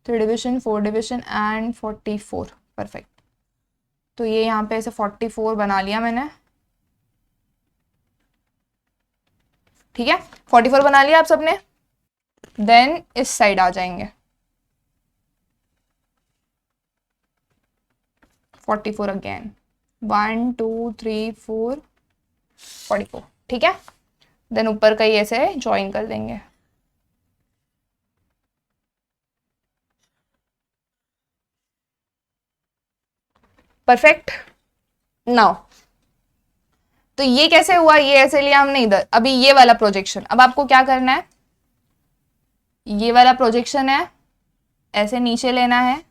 3 division, 4 division and 44। Perfect. तो ये यहाँ पे ऐसे 44 बना लिया मैंने, ठीक है। 44 बना लिया आप सबने। देन इस साइड आ जाएंगे 44 अगेन, 1 2 3 4 44, ठीक है। देन ऊपर का ही ऐसे ज्वाइन कर देंगे। परफेक्ट। नाउ तो ये कैसे हुआ, ये ऐसे लिया हमने इधर। अभी ये वाला प्रोजेक्शन, अब आपको क्या करना है, ये वाला प्रोजेक्शन है, ऐसे नीचे लेना है,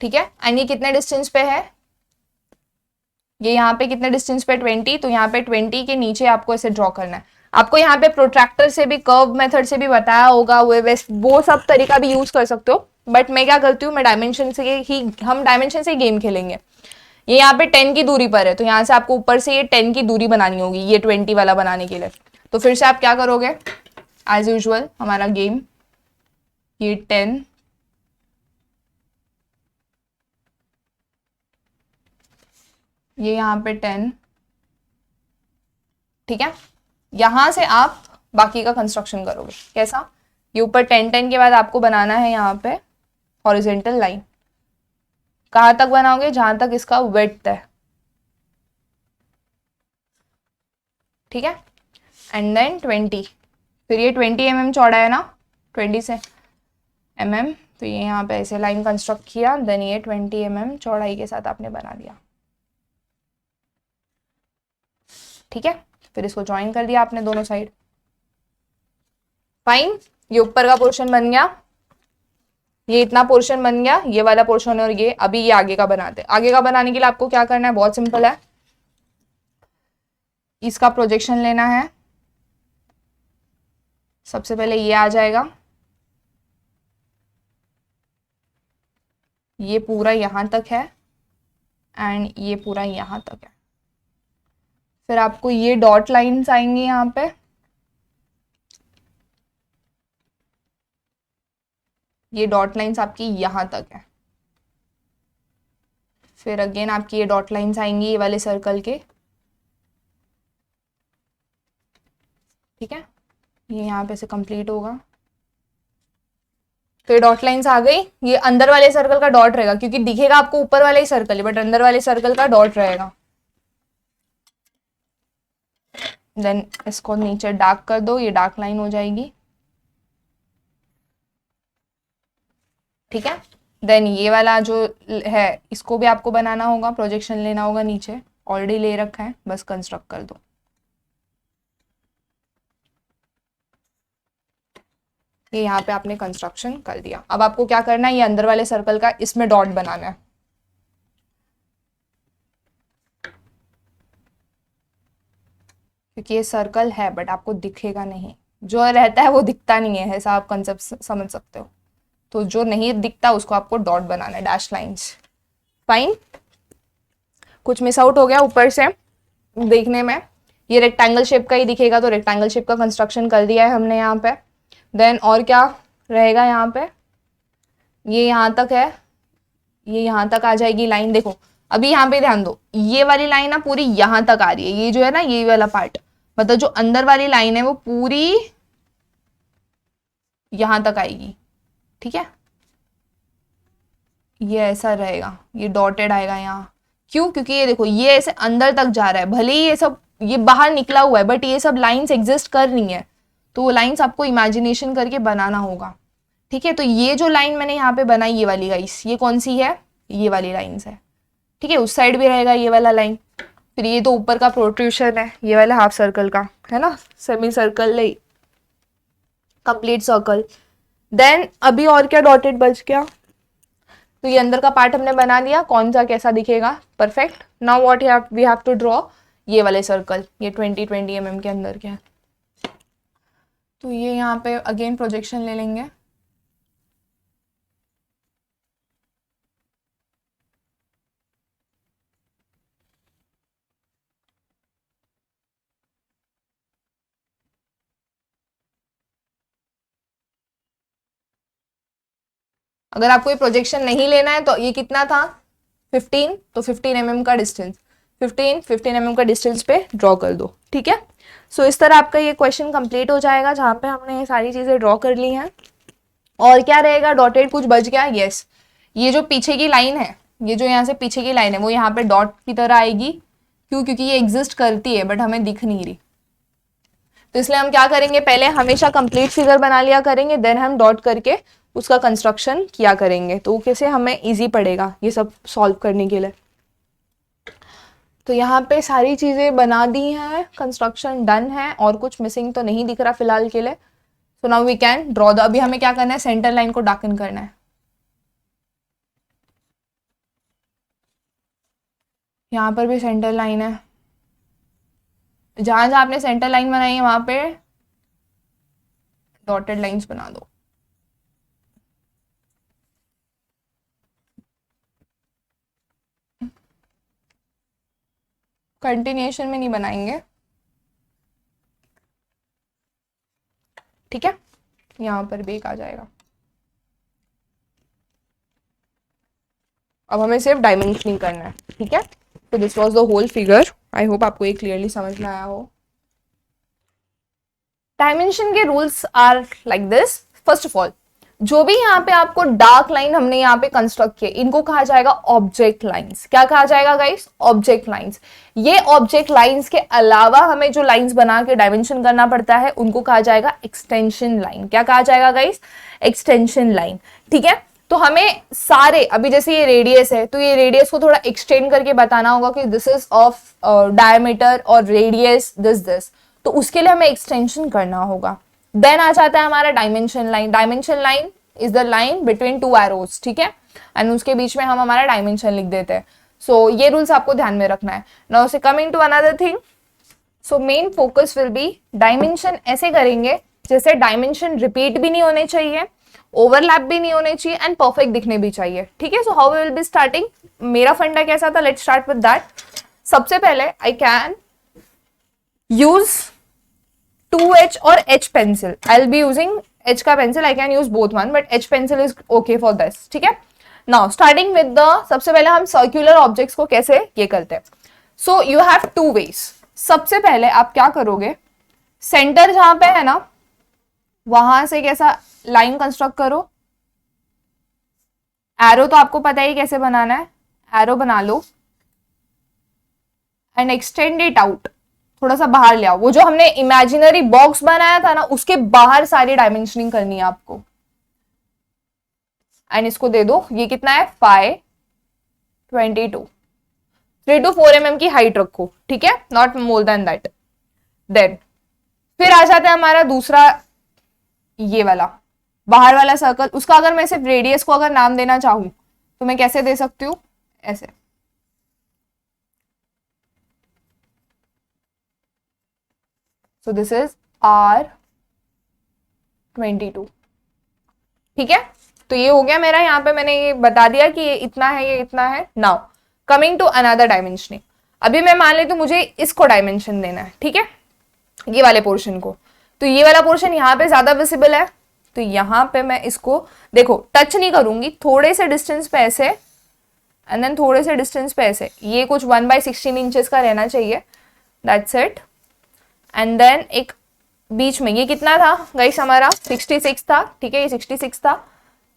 ठीक है। एंड ये कितने डिस्टेंस पे है, ये यहाँ पे कितने डिस्टेंस पे 20, तो यहाँ पे 20 के नीचे आपको ऐसे ड्रॉ करना है। आपको यहाँ पे प्रोट्रैक्टर से भी, कर्व मेथड से भी बताया होगा, वो सब तरीका भी यूज कर सकते हो। बट मैं क्या करती हूँ, मैं डायमेंशन से ही, हम डायमेंशन से ही गेम खेलेंगे। ये यहाँ पे 10 की दूरी पर है, तो यहाँ से आपको ऊपर से ये 10 की दूरी बनानी होगी, ये 20 वाला बनाने के लिए। तो फिर से आप क्या करोगे, एज यूजुअल हमारा गेम, ये 10, ये यहाँ पे 10, ठीक है। यहां से आप बाकी का कंस्ट्रक्शन करोगे। कैसा, ये ऊपर 10 10 के बाद आपको बनाना है यहाँ पे हॉरिजेंटल लाइन। कहाँ तक बनाओगे, जहां तक इसका विड्थ है, ठीक है। एंड देन 20, फिर ये 20 mm चौड़ा है ना, 20 से mm, तो ये यहाँ पे ऐसे लाइन कंस्ट्रक्ट किया। देन ये 20 mm चौड़ाई के साथ आपने बना दिया, ठीक है। फिर इसको ज्वाइन कर दिया आपने दोनों साइड। फाइन, ये ऊपर का पोर्शन बन गया, ये इतना पोर्शन बन गया, ये वाला पोर्शन। और ये अभी ये आगे का बनाते हैं। आगे का बनाने के लिए आपको क्या करना है, बहुत सिंपल है। इसका प्रोजेक्शन लेना है। सबसे पहले ये आ जाएगा, ये पूरा यहां तक है एंड ये पूरा यहां तक है। फिर आपको ये डॉट लाइंस आएंगी यहाँ पे, ये डॉट लाइंस आपकी यहां तक है। फिर अगेन आपकी ये डॉट लाइंस आएंगी ये वाले सर्कल के, ठीक है। ये यहाँ पे से कंप्लीट होगा। तो ये डॉट लाइंस आ गई, ये अंदर वाले सर्कल का डॉट रहेगा, क्योंकि दिखेगा आपको ऊपर वाले ही सर्कल है, बट अंदर वाले सर्कल का डॉट रहेगा। देन इसको नीचे डार्क कर दो, ये डार्क लाइन हो जाएगी, ठीक है। देन ये वाला जो है, इसको भी आपको बनाना होगा, प्रोजेक्शन लेना होगा नीचे, ऑलरेडी ले रखा है, बस कंस्ट्रक्ट कर दो। ये यहाँ पे आपने कंस्ट्रक्शन कर दिया। अब आपको क्या करना है, ये अंदर वाले सर्कल का इसमें डॉट बनाना है, क्योंकि ये सर्कल है बट आपको दिखेगा नहीं। जो रहता है वो दिखता नहीं है, ऐसा आप कंसेप्ट समझ सकते हो। तो जो नहीं दिखता उसको आपको डॉट बनाना है, डैश लाइंस। फाइन, कुछ मिस आउट हो गया ऊपर से देखने में, ये रेक्टेंगल शेप का ही दिखेगा, तो रेक्टेंगल शेप का कंस्ट्रक्शन कर दिया है हमने यहाँ पे। देन और क्या रहेगा यहाँ पे, ये यहाँ तक है, ये यहाँ तक आ जाएगी लाइन। देखो अभी यहाँ पे ध्यान दो, ये वाली लाइन ना पूरी यहाँ तक आ रही है, ये जो है ना ये वाला पार्ट, मतलब जो अंदर वाली लाइन है वो पूरी यहाँ तक आएगी, ठीक है। ये ऐसा रहेगा, ये डॉटेड आएगा यहाँ। क्यों, क्योंकि ये देखो ये ऐसे अंदर तक जा रहा है, भले ही ये सब ये बाहर निकला हुआ है, बट ये सब लाइंस एग्जिस्ट कर रही हैं, तो वो लाइंस आपको इमेजिनेशन करके बनाना होगा, ठीक है। तो ये जो लाइन मैंने यहाँ पे बनाई, ये वाली गाइस, ये कौन सी है, ये वाली लाइंस है, ठीक है। उस साइड भी रहेगा ये वाला लाइन। फिर ये तो ऊपर का प्रोट्रूशन है, ये वाला हाफ सर्कल का है ना, सेमी सर्कल नहीं, कंप्लीट सर्कल। देन अभी और क्या डॉटेड बच गया, तो ये अंदर का पार्ट हमने बना दिया, कौन सा कैसा दिखेगा, perfect. Now what we have to draw, ये वाले सर्कल, ये 20 mm के अंदर के, तो ये यहाँ पे अगेन प्रोजेक्शन ले लेंगे। अगर आपको ये प्रोजेक्शन नहीं लेना है तो ये कितना था 15, तो 15 mm का डिस्टेंस, 15 mm का डिस्टेंस पे ड्रॉ कर दो, ठीक है। सो इस तरह आपका ये क्वेश्चन कंप्लीट हो जाएगा जहाँ पे हमने ये सारी चीजें ड्रॉ कर ली हैं। और क्या रहेगा, डॉटेड कुछ बच गया, यस, ये जो पीछे की लाइन है, ये जो यहाँ से पीछे की लाइन है वो यहाँ पे डॉट की तरह आएगी, क्यों, क्योंकि ये एग्जिस्ट करती है बट हमें दिख नहीं रही, तो इसलिए हम क्या करेंगे, पहले हमेशा कंप्लीट फिगर बना लिया करेंगे, देन हम डॉट करके उसका कंस्ट्रक्शन किया करेंगे, तो कैसे हमें इजी पड़ेगा ये सब सॉल्व करने के लिए। तो यहाँ पे सारी चीजें बना दी हैं, कंस्ट्रक्शन डन है, और कुछ मिसिंग तो नहीं दिख रहा फिलहाल के लिए। So now we can draw the, अभी हमें क्या करना है, सेंटर लाइन को डार्कन करना है। यहाँ पर भी सेंटर लाइन है, जहां जहां आपने सेंटर लाइन बनाई है वहां पे डॉटेड लाइंस बना दो। कंटिन्यूएशन में नहीं बनाएंगे, ठीक है। यहाँ पर भी एक आ जाएगा। अब हमें सिर्फ डायमेंशनिंग करना है, ठीक है। तो this was the whole figure, I hope आपको ये क्लियरली समझ में आया हो। डायमेंशन के rules are like this. First of all, जो भी यहाँ पे आपको डार्क लाइन हमने यहाँ पे कंस्ट्रक्ट किए, इनको कहा जाएगा ऑब्जेक्ट लाइंस। क्या कहा जाएगा गाइस, ऑब्जेक्ट लाइंस। ये ऑब्जेक्ट लाइंस के अलावा हमें जो लाइंस बना के डायमेंशन करना पड़ता है उनको कहा जाएगा एक्सटेंशन लाइन। क्या कहा जाएगा गाइस, एक्सटेंशन लाइन, ठीक है। तो हमें सारे, अभी जैसे ये रेडियस है तो ये रेडियस को थोड़ा एक्सटेंड करके बताना होगा कि दिस इज ऑफ डायमीटर और रेडियस दिस, तो उसके लिए हमें एक्सटेंशन करना होगा। देन आ जाता है हमारा dimension line. Dimension line is the line between two arrows, ठीक है, एंड उसके बीच में हम हमारा डायमेंशन लिख देते हैं। सो ये रूल्स आपको ध्यान में रखना है। Now say coming to another thing, so main focus will be dimension ऐसे करेंगे जैसे डायमेंशन रिपीट भी नहीं होने चाहिए, ओवरलैप भी नहीं होने चाहिए, एंड परफेक्ट दिखने भी चाहिए, ठीक है। So how we will be starting, मेरा फंडा कैसा था, लेट्स स्टार्ट विद दैट। सबसे पहले आई कैन यूज 2H और H pencil. I will be using H का pencil, I can use both one, but H pencil is okay for this, ठीक है। नाउ स्टार्टिंग विद द, सबसे पहले हम circular objects को कैसे ये करते हैं। So you have to wedge. सबसे पहले आप क्या करोगे, सेंटर जहां पे है ना वहां से कैसा लाइन कंस्ट्रक्ट करो। एरो तो आपको पता ही कैसे बनाना है, एरो बना लो एंड एक्सटेंड इट आउट, थोड़ा सा बाहर ले आओ। वो जो हमने इमेजिनरी बॉक्स बनाया था ना उसके बाहर सारी डायमेंशनिंग करनी है आपको, एंड इसको दे दो, ये कितना है 522, 3 to 4 mm की हाइट रखो, ठीक है, not more than that. Then फिर आ जाता है हमारा दूसरा, ये वाला बाहर वाला सर्कल। उसका अगर मैं सिर्फ रेडियस को अगर नाम देना चाहूं तो मैं कैसे दे सकती हूँ, ऐसे। सो दिस इज R22, ठीक है। तो ये हो गया मेरा, यहाँ पे मैंने ये बता दिया कि ये इतना है, ये इतना है। Now coming to another dimensioning. अभी मैं मान लेती हूँ मुझे इसको डायमेंशन देना है, ठीक है, ये वाले पोर्शन को। तो ये वाला पोर्शन यहाँ पे ज्यादा विजिबल है, तो यहाँ पे मैं इसको देखो टच नहीं करूंगी, थोड़े से डिस्टेंस पे ऐसे, एंड देन थोड़े से डिस्टेंस पे ऐसे, ये कुछ 1/16 इंचेस का रहना चाहिए, दैट्स इट। एंड देन एक बीच में, ये कितना था गाइस हमारा 66 था, ठीक है, ये 66 था,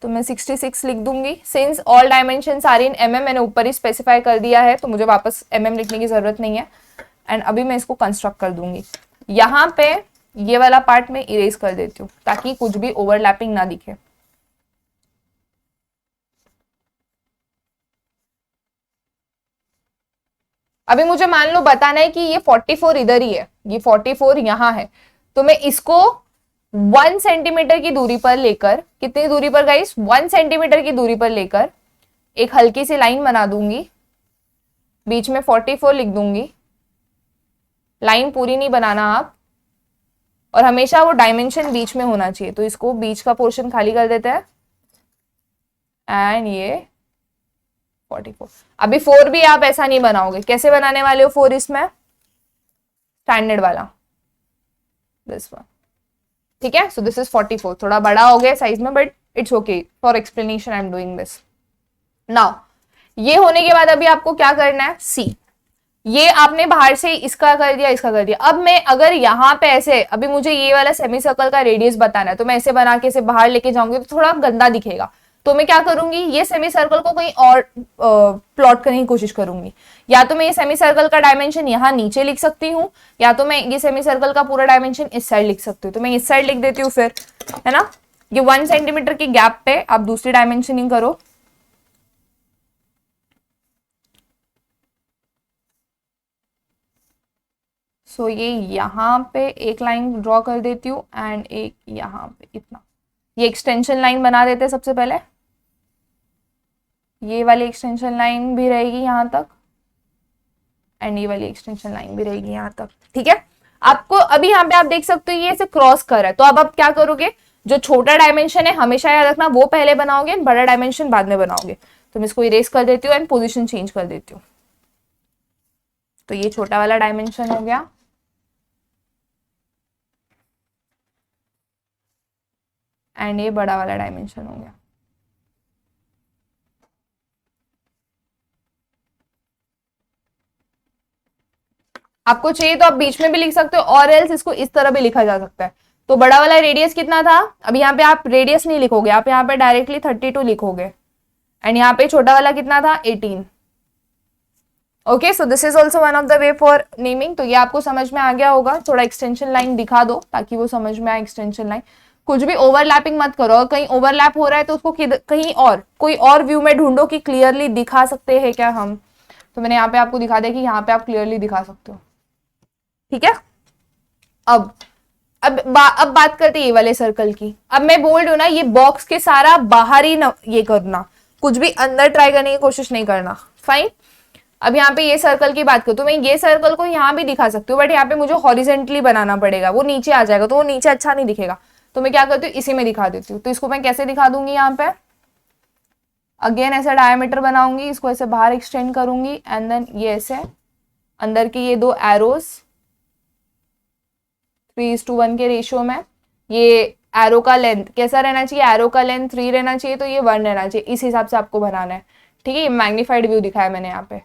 तो मैं 66 लिख दूंगी। Since all dimensions are in mm, मैंने ऊपर ही स्पेसिफाई कर दिया है तो मुझे वापस mm लिखने की जरूरत नहीं है। एंड अभी मैं इसको कंस्ट्रक्ट कर दूंगी। यहाँ पे ये वाला पार्ट में इरेज कर देती हूँ ताकि कुछ भी ओवरलैपिंग ना दिखे। अभी मुझे मान लो बताना है कि ये 44 इधर ही है, ये 44 यहाँ है, तो मैं इसको 1 सेंटीमीटर की दूरी पर लेकर, कितनी दूरी पर गाइस, 1 सेंटीमीटर की दूरी पर लेकर एक हल्की सी लाइन बना दूंगी, बीच में 44 लिख दूंगी। लाइन पूरी नहीं बनाना आप, और हमेशा वो डायमेंशन बीच में होना चाहिए, तो इसको बीच का पोर्शन खाली कर देते हैं। एंड ये 44। अभी 4 भी आप ऐसा नहीं बनाओगे, कैसे बनाने वाले हो 4 इसमें, स्टैंडर्ड वाला, दिस वन, ठीक है। सो दिस इज 44, थोड़ा बड़ा हो गया साइज में but it's okay, for explanation I am doing this now. ये होने के बाद अभी आपको क्या करना है, सी ये आपने बाहर से इसका कर दिया, इसका कर दिया। अब मैं अगर यहाँ पे ऐसे, अभी मुझे ये वाला सेमी सर्कल का रेडियस बताना है, तो मैं ऐसे बना के इसे बाहर लेके जाऊंगी तो थोड़ा गंदा दिखेगा। तो मैं क्या करूंगी, ये सेमी सर्कल को कहीं और प्लॉट करने की कोशिश करूंगी। या तो मैं ये सेमी सर्कल का डायमेंशन यहाँ नीचे लिख सकती हूँ, या तो मैं ये सेमी सर्कल का पूरा डायमेंशन इस साइड लिख सकती हूँ। तो मैं इस साइड लिख देती हूँ फिर, है ना। ये 1 सेंटीमीटर की गैप पे आप दूसरी डायमेंशनिंग करो। सो ये यहाँ पे एक लाइन ड्रॉ कर देती हूँ एंड एक यहाँ पे इतना, ये एक्सटेंशन लाइन बना देते हैं सबसे पहले। ये वाली एक्सटेंशन लाइन भी रहेगी यहाँ तक एंड ये वाली एक्सटेंशन लाइन भी रहेगी यहाँ तक, ठीक है। आपको अभी यहाँ पे आप देख सकते हो ये ऐसे क्रॉस कर है, तो अब आप क्या करोगे, जो छोटा डायमेंशन है हमेशा याद रखना वो पहले बनाओगे, बड़ा डायमेंशन बाद में बनाओगे। तो मैं इसको इरेज कर देती हूँ एंड पोजिशन चेंज कर देती हूँ। तो ये छोटा वाला डायमेंशन हो गया एंड ये बड़ा वाला डायमेंशन हो गया। आपको चाहिए तो आप बीच में भी लिख सकते हो और एल्स इसको इस तरह भी लिखा जा सकता है। तो बड़ा वाला रेडियस कितना था, अभी यहाँ पे आप रेडियस नहीं लिखोगे, आप यहाँ पे डायरेक्टली 32 लिखोगे एंड यहाँ पे छोटा वाला कितना था 18। Okay, so this is also one of the way for naming. तो ये आपको समझ में आ गया होगा। थोड़ा एक्सटेंशन लाइन दिखा दो ताकि वो समझ में आए एक्सटेंशन लाइन। कुछ भी ओवरलैपिंग मत करो, कहीं ओवरलैप हो रहा है तो उसको कहीं और कोई और व्यू में ढूंढो कि क्लियरली दिखा सकते हैं क्या हम। तो मैंने यहाँ पे आपको दिखा दिया कि यहाँ पे आप क्लियरली दिखा सकते हो, ठीक है। अब बात करते हैं ये वाले सर्कल की। अब मैं बोल रही हूँ ना, ये बॉक्स के सारा बाहर ही ये करना, कुछ भी अंदर ट्राई करने की कोशिश नहीं करना, फाइन। अब यहाँ पे ये सर्कल की बात करूँ तो मैं ये सर्कल को यहाँ भी दिखा सकती हूँ, बट यहाँ पे मुझे हॉरिजेंटली बनाना पड़ेगा, वो नीचे आ जाएगा तो वो नीचे अच्छा नहीं दिखेगा। तो मैं क्या करती हूँ, इसी में दिखा देती हूँ। तो इसको मैं कैसे दिखा दूंगी, यहाँ पे अगेन ऐसा डायमीटर बनाऊंगी, इसको ऐसे बाहर एक्सटेंड करूंगी एंड देन ये ऐसे अंदर के ये दो एरोस 3:1 के रेशियो में, ये एरो का लेंथ कैसा रहना चाहिए, एरो का लेंथ 3 रहना चाहिए, तो ये 1 रहना चाहिए। इस हिसाब से आपको बनाना है, ठीक है। ये मैग्नीफाइड व्यू दिखाया मैंने यहाँ पे,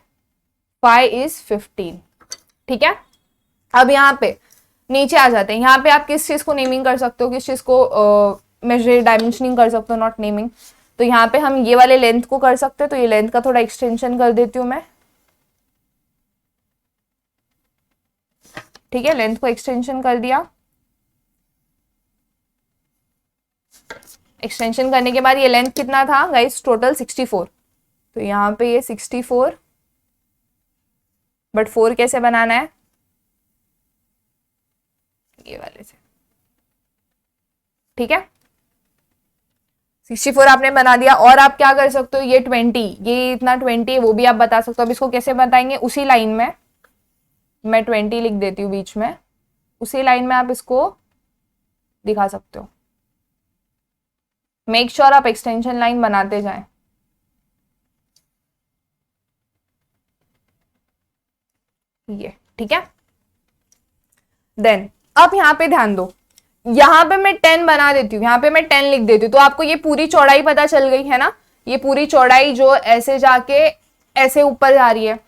5 is 15, ठीक है। अब यहाँ पे नीचे आ जाते हैं। यहाँ पे आप किस चीज को नेमिंग कर सकते हो, किस चीज को मेजर डायमेंशनिंग कर सकते हो, नॉट नेमिंग। तो यहाँ पे हम ये वाले लेंथ को कर सकते हैं, तो ये लेंथ का थोड़ा एक्सटेंशन कर देती हूँ मैं, ठीक है। लेंथ को एक्सटेंशन कर दिया। एक्सटेंशन करने के बाद ये लेंथ कितना था गाइस, टोटल 64। तो यहाँ पे ये 64, बट 4 कैसे बनाना है, ये वाले से, ठीक है। 64 आपने बना दिया। और आप क्या कर सकते हो, ये 20, ये इतना 20 है वो भी आप बता सकते हो। अब इसको कैसे बताएंगे, उसी लाइन में मैं 20 लिख देती हूँ बीच में, उसी लाइन में आप इसको दिखा सकते हो। मेक श्योर आप एक्सटेंशन लाइन बनाते जाएं। ये ठीक है। देन अब यहाँ पे ध्यान दो, यहाँ पे मैं 10 बना देती हूँ, यहाँ पे मैं 10 लिख देती हूँ, तो आपको ये पूरी चौड़ाई पता चल गई है ना। ये पूरी चौड़ाई जो ऐसे जाके ऐसे ऊपर जा रही है,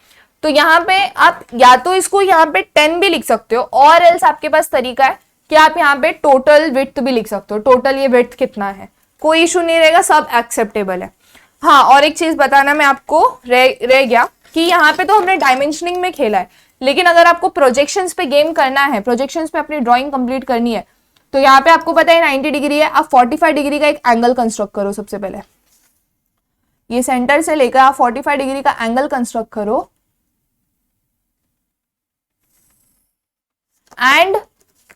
तो यहाँ पे आप या तो इसको यहाँ पे 10 भी लिख सकते हो, और एल्स आपके पास तरीका है कि आप यहाँ पे टोटल विड्थ भी लिख सकते हो। टोटल ये विड्थ कितना है, कोई इशू नहीं रहेगा, सब एक्सेप्टेबल है। हाँ, और एक चीज बताना मैं आपको रह गया कि यहाँ पे तो हमने डायमेंशनिंग में खेला है, लेकिन अगर आपको प्रोजेक्शंस पे गेम करना है, प्रोजेक्शंस पे अपनी ड्राइंग कंप्लीट करनी है, तो यहाँ पे आपको पता है 90 डिग्री है, आप 45 डिग्री का एक एंगल कंस्ट्रक्ट करो। सबसे पहले ये सेंटर से लेकर आप 45 डिग्री का एंगल कंस्ट्रक्ट करो एंड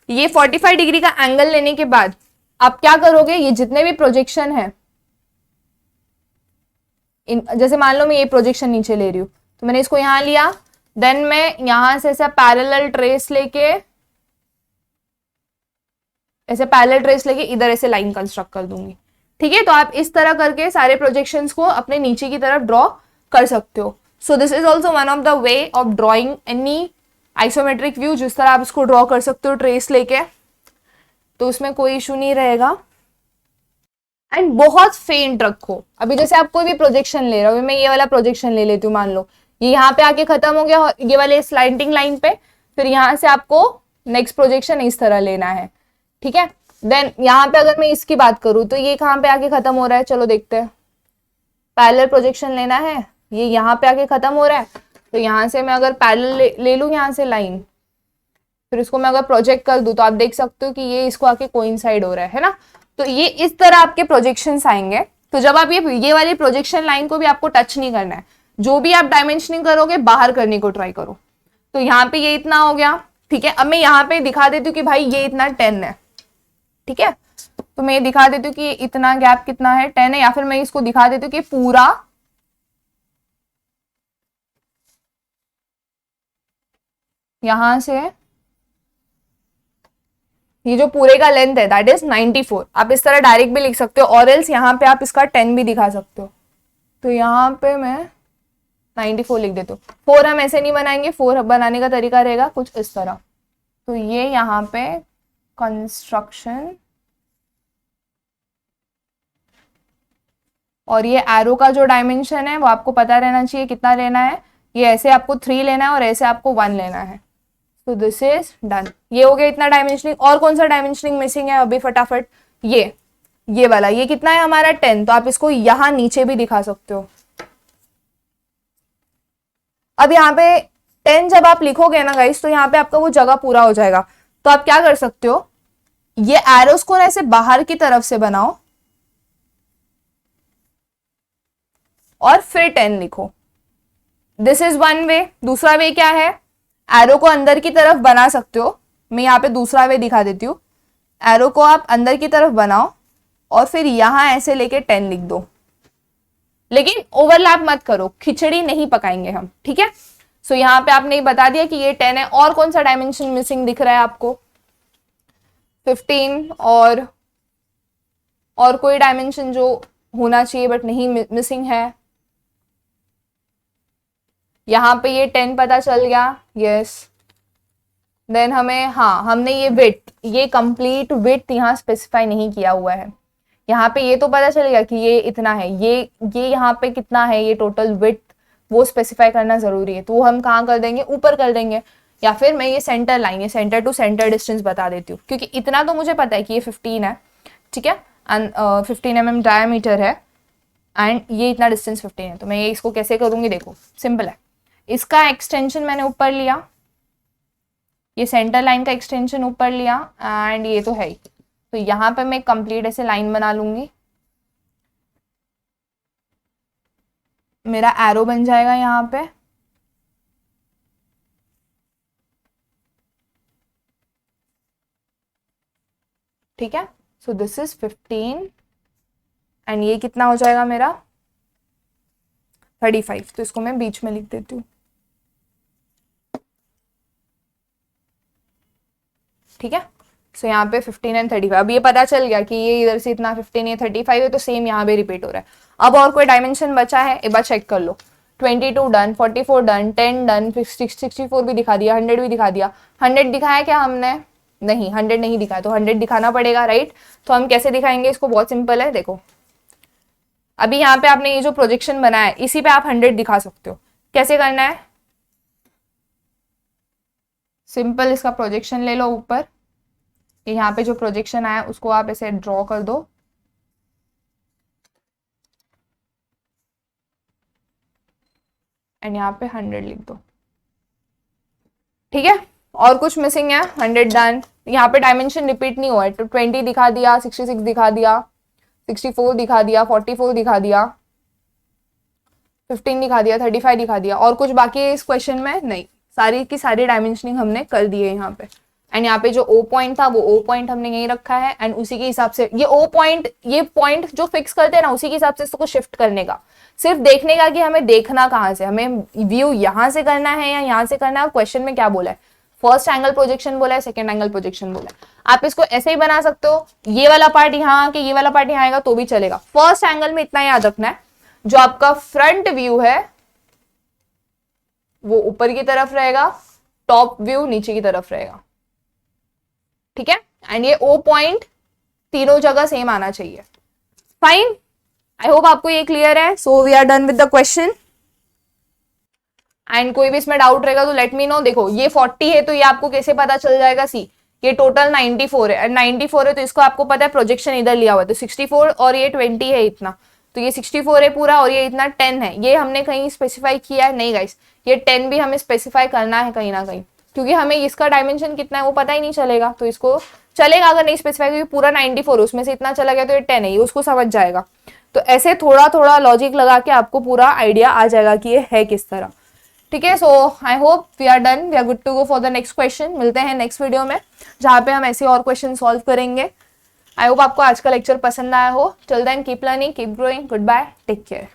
ये 45 डिग्री का एंगल लेने के बाद आप क्या करोगे, ये जितने भी प्रोजेक्शन है, जैसे मान लो मैं ये प्रोजेक्शन नीचे ले रही हूं, तो मैंने इसको यहां लिया, देन मैं यहां से ऐसा पैरेलल ट्रेस लेके इधर ऐसे लाइन कंस्ट्रक्ट कर दूंगी, ठीक है। तो आप इस तरह करके सारे प्रोजेक्शंस को अपने नीचे की तरफ ड्रॉ कर सकते हो। So this is also one of the way of drawing any isometric view, जिस तरह आप इसको ड्रॉ कर सकते हो ट्रेस लेके, तो उसमें कोई इशू नहीं रहेगा। एंड बहुत फेंट रखो। अभी जैसे आप कोई भी प्रोजेक्शन ले रहे हो, मैं ये वाला प्रोजेक्शन ले लेती हूँ, मान लो ये यहाँ पे आके खत्म हो गया ये वाले स्लाइडिंग लाइन पे, फिर यहाँ से आपको नेक्स्ट प्रोजेक्शन इस तरह लेना है, ठीक है। देन यहाँ पे अगर मैं इसकी बात करूँ तो ये कहाँ पे आके खत्म हो रहा है, चलो देखते हैं। पैरेलल प्रोजेक्शन लेना है, ये यहाँ पे आके खत्म हो रहा है, तो यहाँ से मैं अगर पैरेलल ले लूँ यहाँ से लाइन, फिर इसको मैं अगर प्रोजेक्ट कर दूं तो आप देख सकते हो कि ये इसको आके कोइंसाइड हो रहा है ना। तो ये इस तरह आपके प्रोजेक्शंस आएंगे। तो जब आप ये वाली प्रोजेक्शन लाइन को भी आपको टच नहीं करना है, जो भी आप डायमेंशनिंग करोगे बाहर करने को ट्राई करो। तो यहाँ पे ये इतना हो गया, ठीक है। अब मैं यहाँ पे दिखा देती हूँ कि भाई ये इतना 10 है, ठीक है। तो मैं ये दिखा देती हूँ कि इतना गैप कितना है, 10 है, या फिर मैं इसको दिखा देती हूँ कि पूरा यहां से ये जो पूरे का लेंथ है दैट इज 94। आप इस तरह डायरेक्ट भी लिख सकते हो, और एल्स यहाँ पे आप इसका 10 भी दिखा सकते हो। तो यहाँ पे मैं 94 लिख देती हूँ। 4 हम ऐसे नहीं बनाएंगे, 4 बनाने का तरीका रहेगा कुछ इस तरह। तो ये यहाँ पे कंस्ट्रक्शन, और ये एरो का जो डायमेंशन है वो आपको पता रहना चाहिए कितना लेना है। ये ऐसे आपको 3 लेना है और ऐसे आपको 1 लेना है। तो दिस इज डन। ये हो गया इतना डायमेंशनिंग। और कौन सा डायमेंशनिंग मिसिंग है अभी फटाफट, ये वाला, ये कितना है हमारा 10, तो आप इसको यहां नीचे भी दिखा सकते हो। अब यहाँ पे 10 जब आप लिखोगे ना गाइस, तो यहाँ पे आपका वो जगह पूरा हो जाएगा। तो आप क्या कर सकते हो, ये एरोस को ऐसे बाहर की तरफ से बनाओ और फिर 10 लिखो। This is one way. दूसरा वे क्या है, एरो को अंदर की तरफ बना सकते हो। मैं यहाँ पे दूसरा वे दिखा देती हूँ। एरो को आप अंदर की तरफ बनाओ और फिर यहां ऐसे लेके 10 लिख दो, लेकिन ओवरलैप मत करो, खिचड़ी नहीं पकाएंगे हम, ठीक है। सो यहाँ पे आपने बता दिया कि ये 10 है। और कौन सा डायमेंशन मिसिंग दिख रहा है आपको, 15 और कोई डायमेंशन जो होना चाहिए बट नहीं मिसिंग है। यहाँ पे ये 10 पता चल गया, यस। देन हमें, हाँ, हमने ये विड्थ, ये कंप्लीट विड्थ यहाँ स्पेसिफाई नहीं किया हुआ है। यहाँ पे ये तो पता चलेगा कि ये इतना है, ये यहाँ पे कितना है, ये टोटल विड्थ वो स्पेसिफाई करना जरूरी है। तो वो हम कहाँ कर देंगे, ऊपर कर देंगे। या फिर मैं ये सेंटर लाइन, ये सेंटर टू सेंटर डिस्टेंस बता देती हूँ, क्योंकि इतना तो मुझे पता है कि ये 15 है, ठीक है, एंड 15 mm डायमीटर है, एंड ये इतना डिस्टेंस 15 है। तो मैं ये इसको कैसे करूंगी, देखो सिंपल है। इसका एक्सटेंशन मैंने ऊपर लिया, ये सेंटर लाइन का एक्सटेंशन ऊपर लिया, एंड ये तो है ही। तो यहाँ पे मैं कंप्लीट ऐसे लाइन बना लूंगी, मेरा एरो बन जाएगा यहाँ पे, ठीक है। सो दिस इज 15 एंड ये कितना हो जाएगा मेरा 35। तो इसको मैं बीच में लिख देती हूँ, ठीक है। सो यहाँ पे 15 एंड 35। अब ये पता चल गया कि ये इधर से इतना 15, ये 35 है, तो सेम यहाँ पे रिपीट हो रहा है। अब और कोई डायमेंशन बचा है, एक बार चेक कर लो। 22 डन, 44 डन, 10 डन, 64 भी दिखा दिया, 100 भी दिखा दिया। 100 दिखाया क्या हमने, नहीं 100 नहीं दिखाया, तो 100 दिखाना पड़ेगा, राइट। तो हम कैसे दिखाएंगे इसको, बहुत सिंपल है, देखो अभी यहाँ पे आपने ये जो प्रोजेक्शन बनाया है इसी पे आप 100 दिखा सकते हो। कैसे करना है, सिंपल, इसका प्रोजेक्शन ले लो ऊपर, यहाँ पे जो प्रोजेक्शन आया उसको आप ऐसे ड्रॉ कर दो, एंड यहाँ पे 100 लिख दो, ठीक है। और कुछ मिसिंग है, 100 डन। यहाँ पे डायमेंशन रिपीट नहीं हुआ है, तो 20 दिखा दिया, 66 दिखा दिया, 64 दिखा दिया, 44 दिखा दिया, 15 दिखा दिया, 35 दिखा दिया। और कुछ बाकी है इस क्वेश्चन में, नहीं, सारी की सारी डायमेंशनिंग हमने कर दी है यहाँ पे। एंड यहाँ पे जो ओ पॉइंट था वो ओ पॉइंट हमने यही रखा है, एंड उसी के हिसाब से ये ओ पॉइंट, ये पॉइंट जो फिक्स करते हैं ना, उसी के हिसाब से इसको शिफ्ट करने का, सिर्फ देखने का कि हमें देखना कहाँ से, हमें व्यू यहाँ से करना है या यहाँ से करना है। क्वेश्चन में क्या बोला है, फर्स्ट एंगल प्रोजेक्शन बोला है, सेकेंड एंगल प्रोजेक्शन बोला है। आप इसको ऐसे ही बना सकते हो, ये वाला पार्ट यहाँ आके ये वाला पार्ट यहाँ आएगा तो भी चलेगा। फर्स्ट एंगल में इतना याद रखना है, जो आपका फ्रंट व्यू है वो ऊपर की तरफ रहेगा, टॉप व्यू नीचे की तरफ रहेगा, ठीक है। एंड ये ओ पॉइंट तीनों जगह सेम आना चाहिए। फाइन, आई होप आपको ये क्लियर है. So we are done with the question. And कोई भी इसमें डाउट रहेगा तो लेट मी नो. देखो ये 40 है तो ये आपको कैसे पता चल जाएगा. सी ये टोटल 94 है, 94 है तो इसको आपको पता है प्रोजेक्शन इधर लिया हुआ है तो 64 और ये 20 है इतना, तो ये 64 है पूरा और ये इतना 10 है. ये हमने कहीं स्पेसिफाई किया है नहीं गाइस, ये 10 भी हमें स्पेसिफाई करना है कहीं ना कहीं, क्योंकि हमें इसका डायमेंशन कितना है वो पता ही नहीं चलेगा. तो इसको चलेगा अगर नहीं स्पेसिफाई, क्योंकि पूरा 94 उसमें से इतना चला गया तो ये 10 है, ये उसको समझ जाएगा. तो ऐसे थोड़ा थोड़ा लॉजिक लगा के आपको पूरा आइडिया आ जाएगा कि ये है किस तरह. ठीक है. So I hope we are done, we are good to go for the next question. मिलते हैं नेक्स्ट वीडियो में जहाँ पे हम ऐसे और क्वेश्चन सॉल्व करेंगे. आई होप आपको आज का लेक्चर पसंद आया हो. Till then keep learning, keep growing. Goodbye, take care.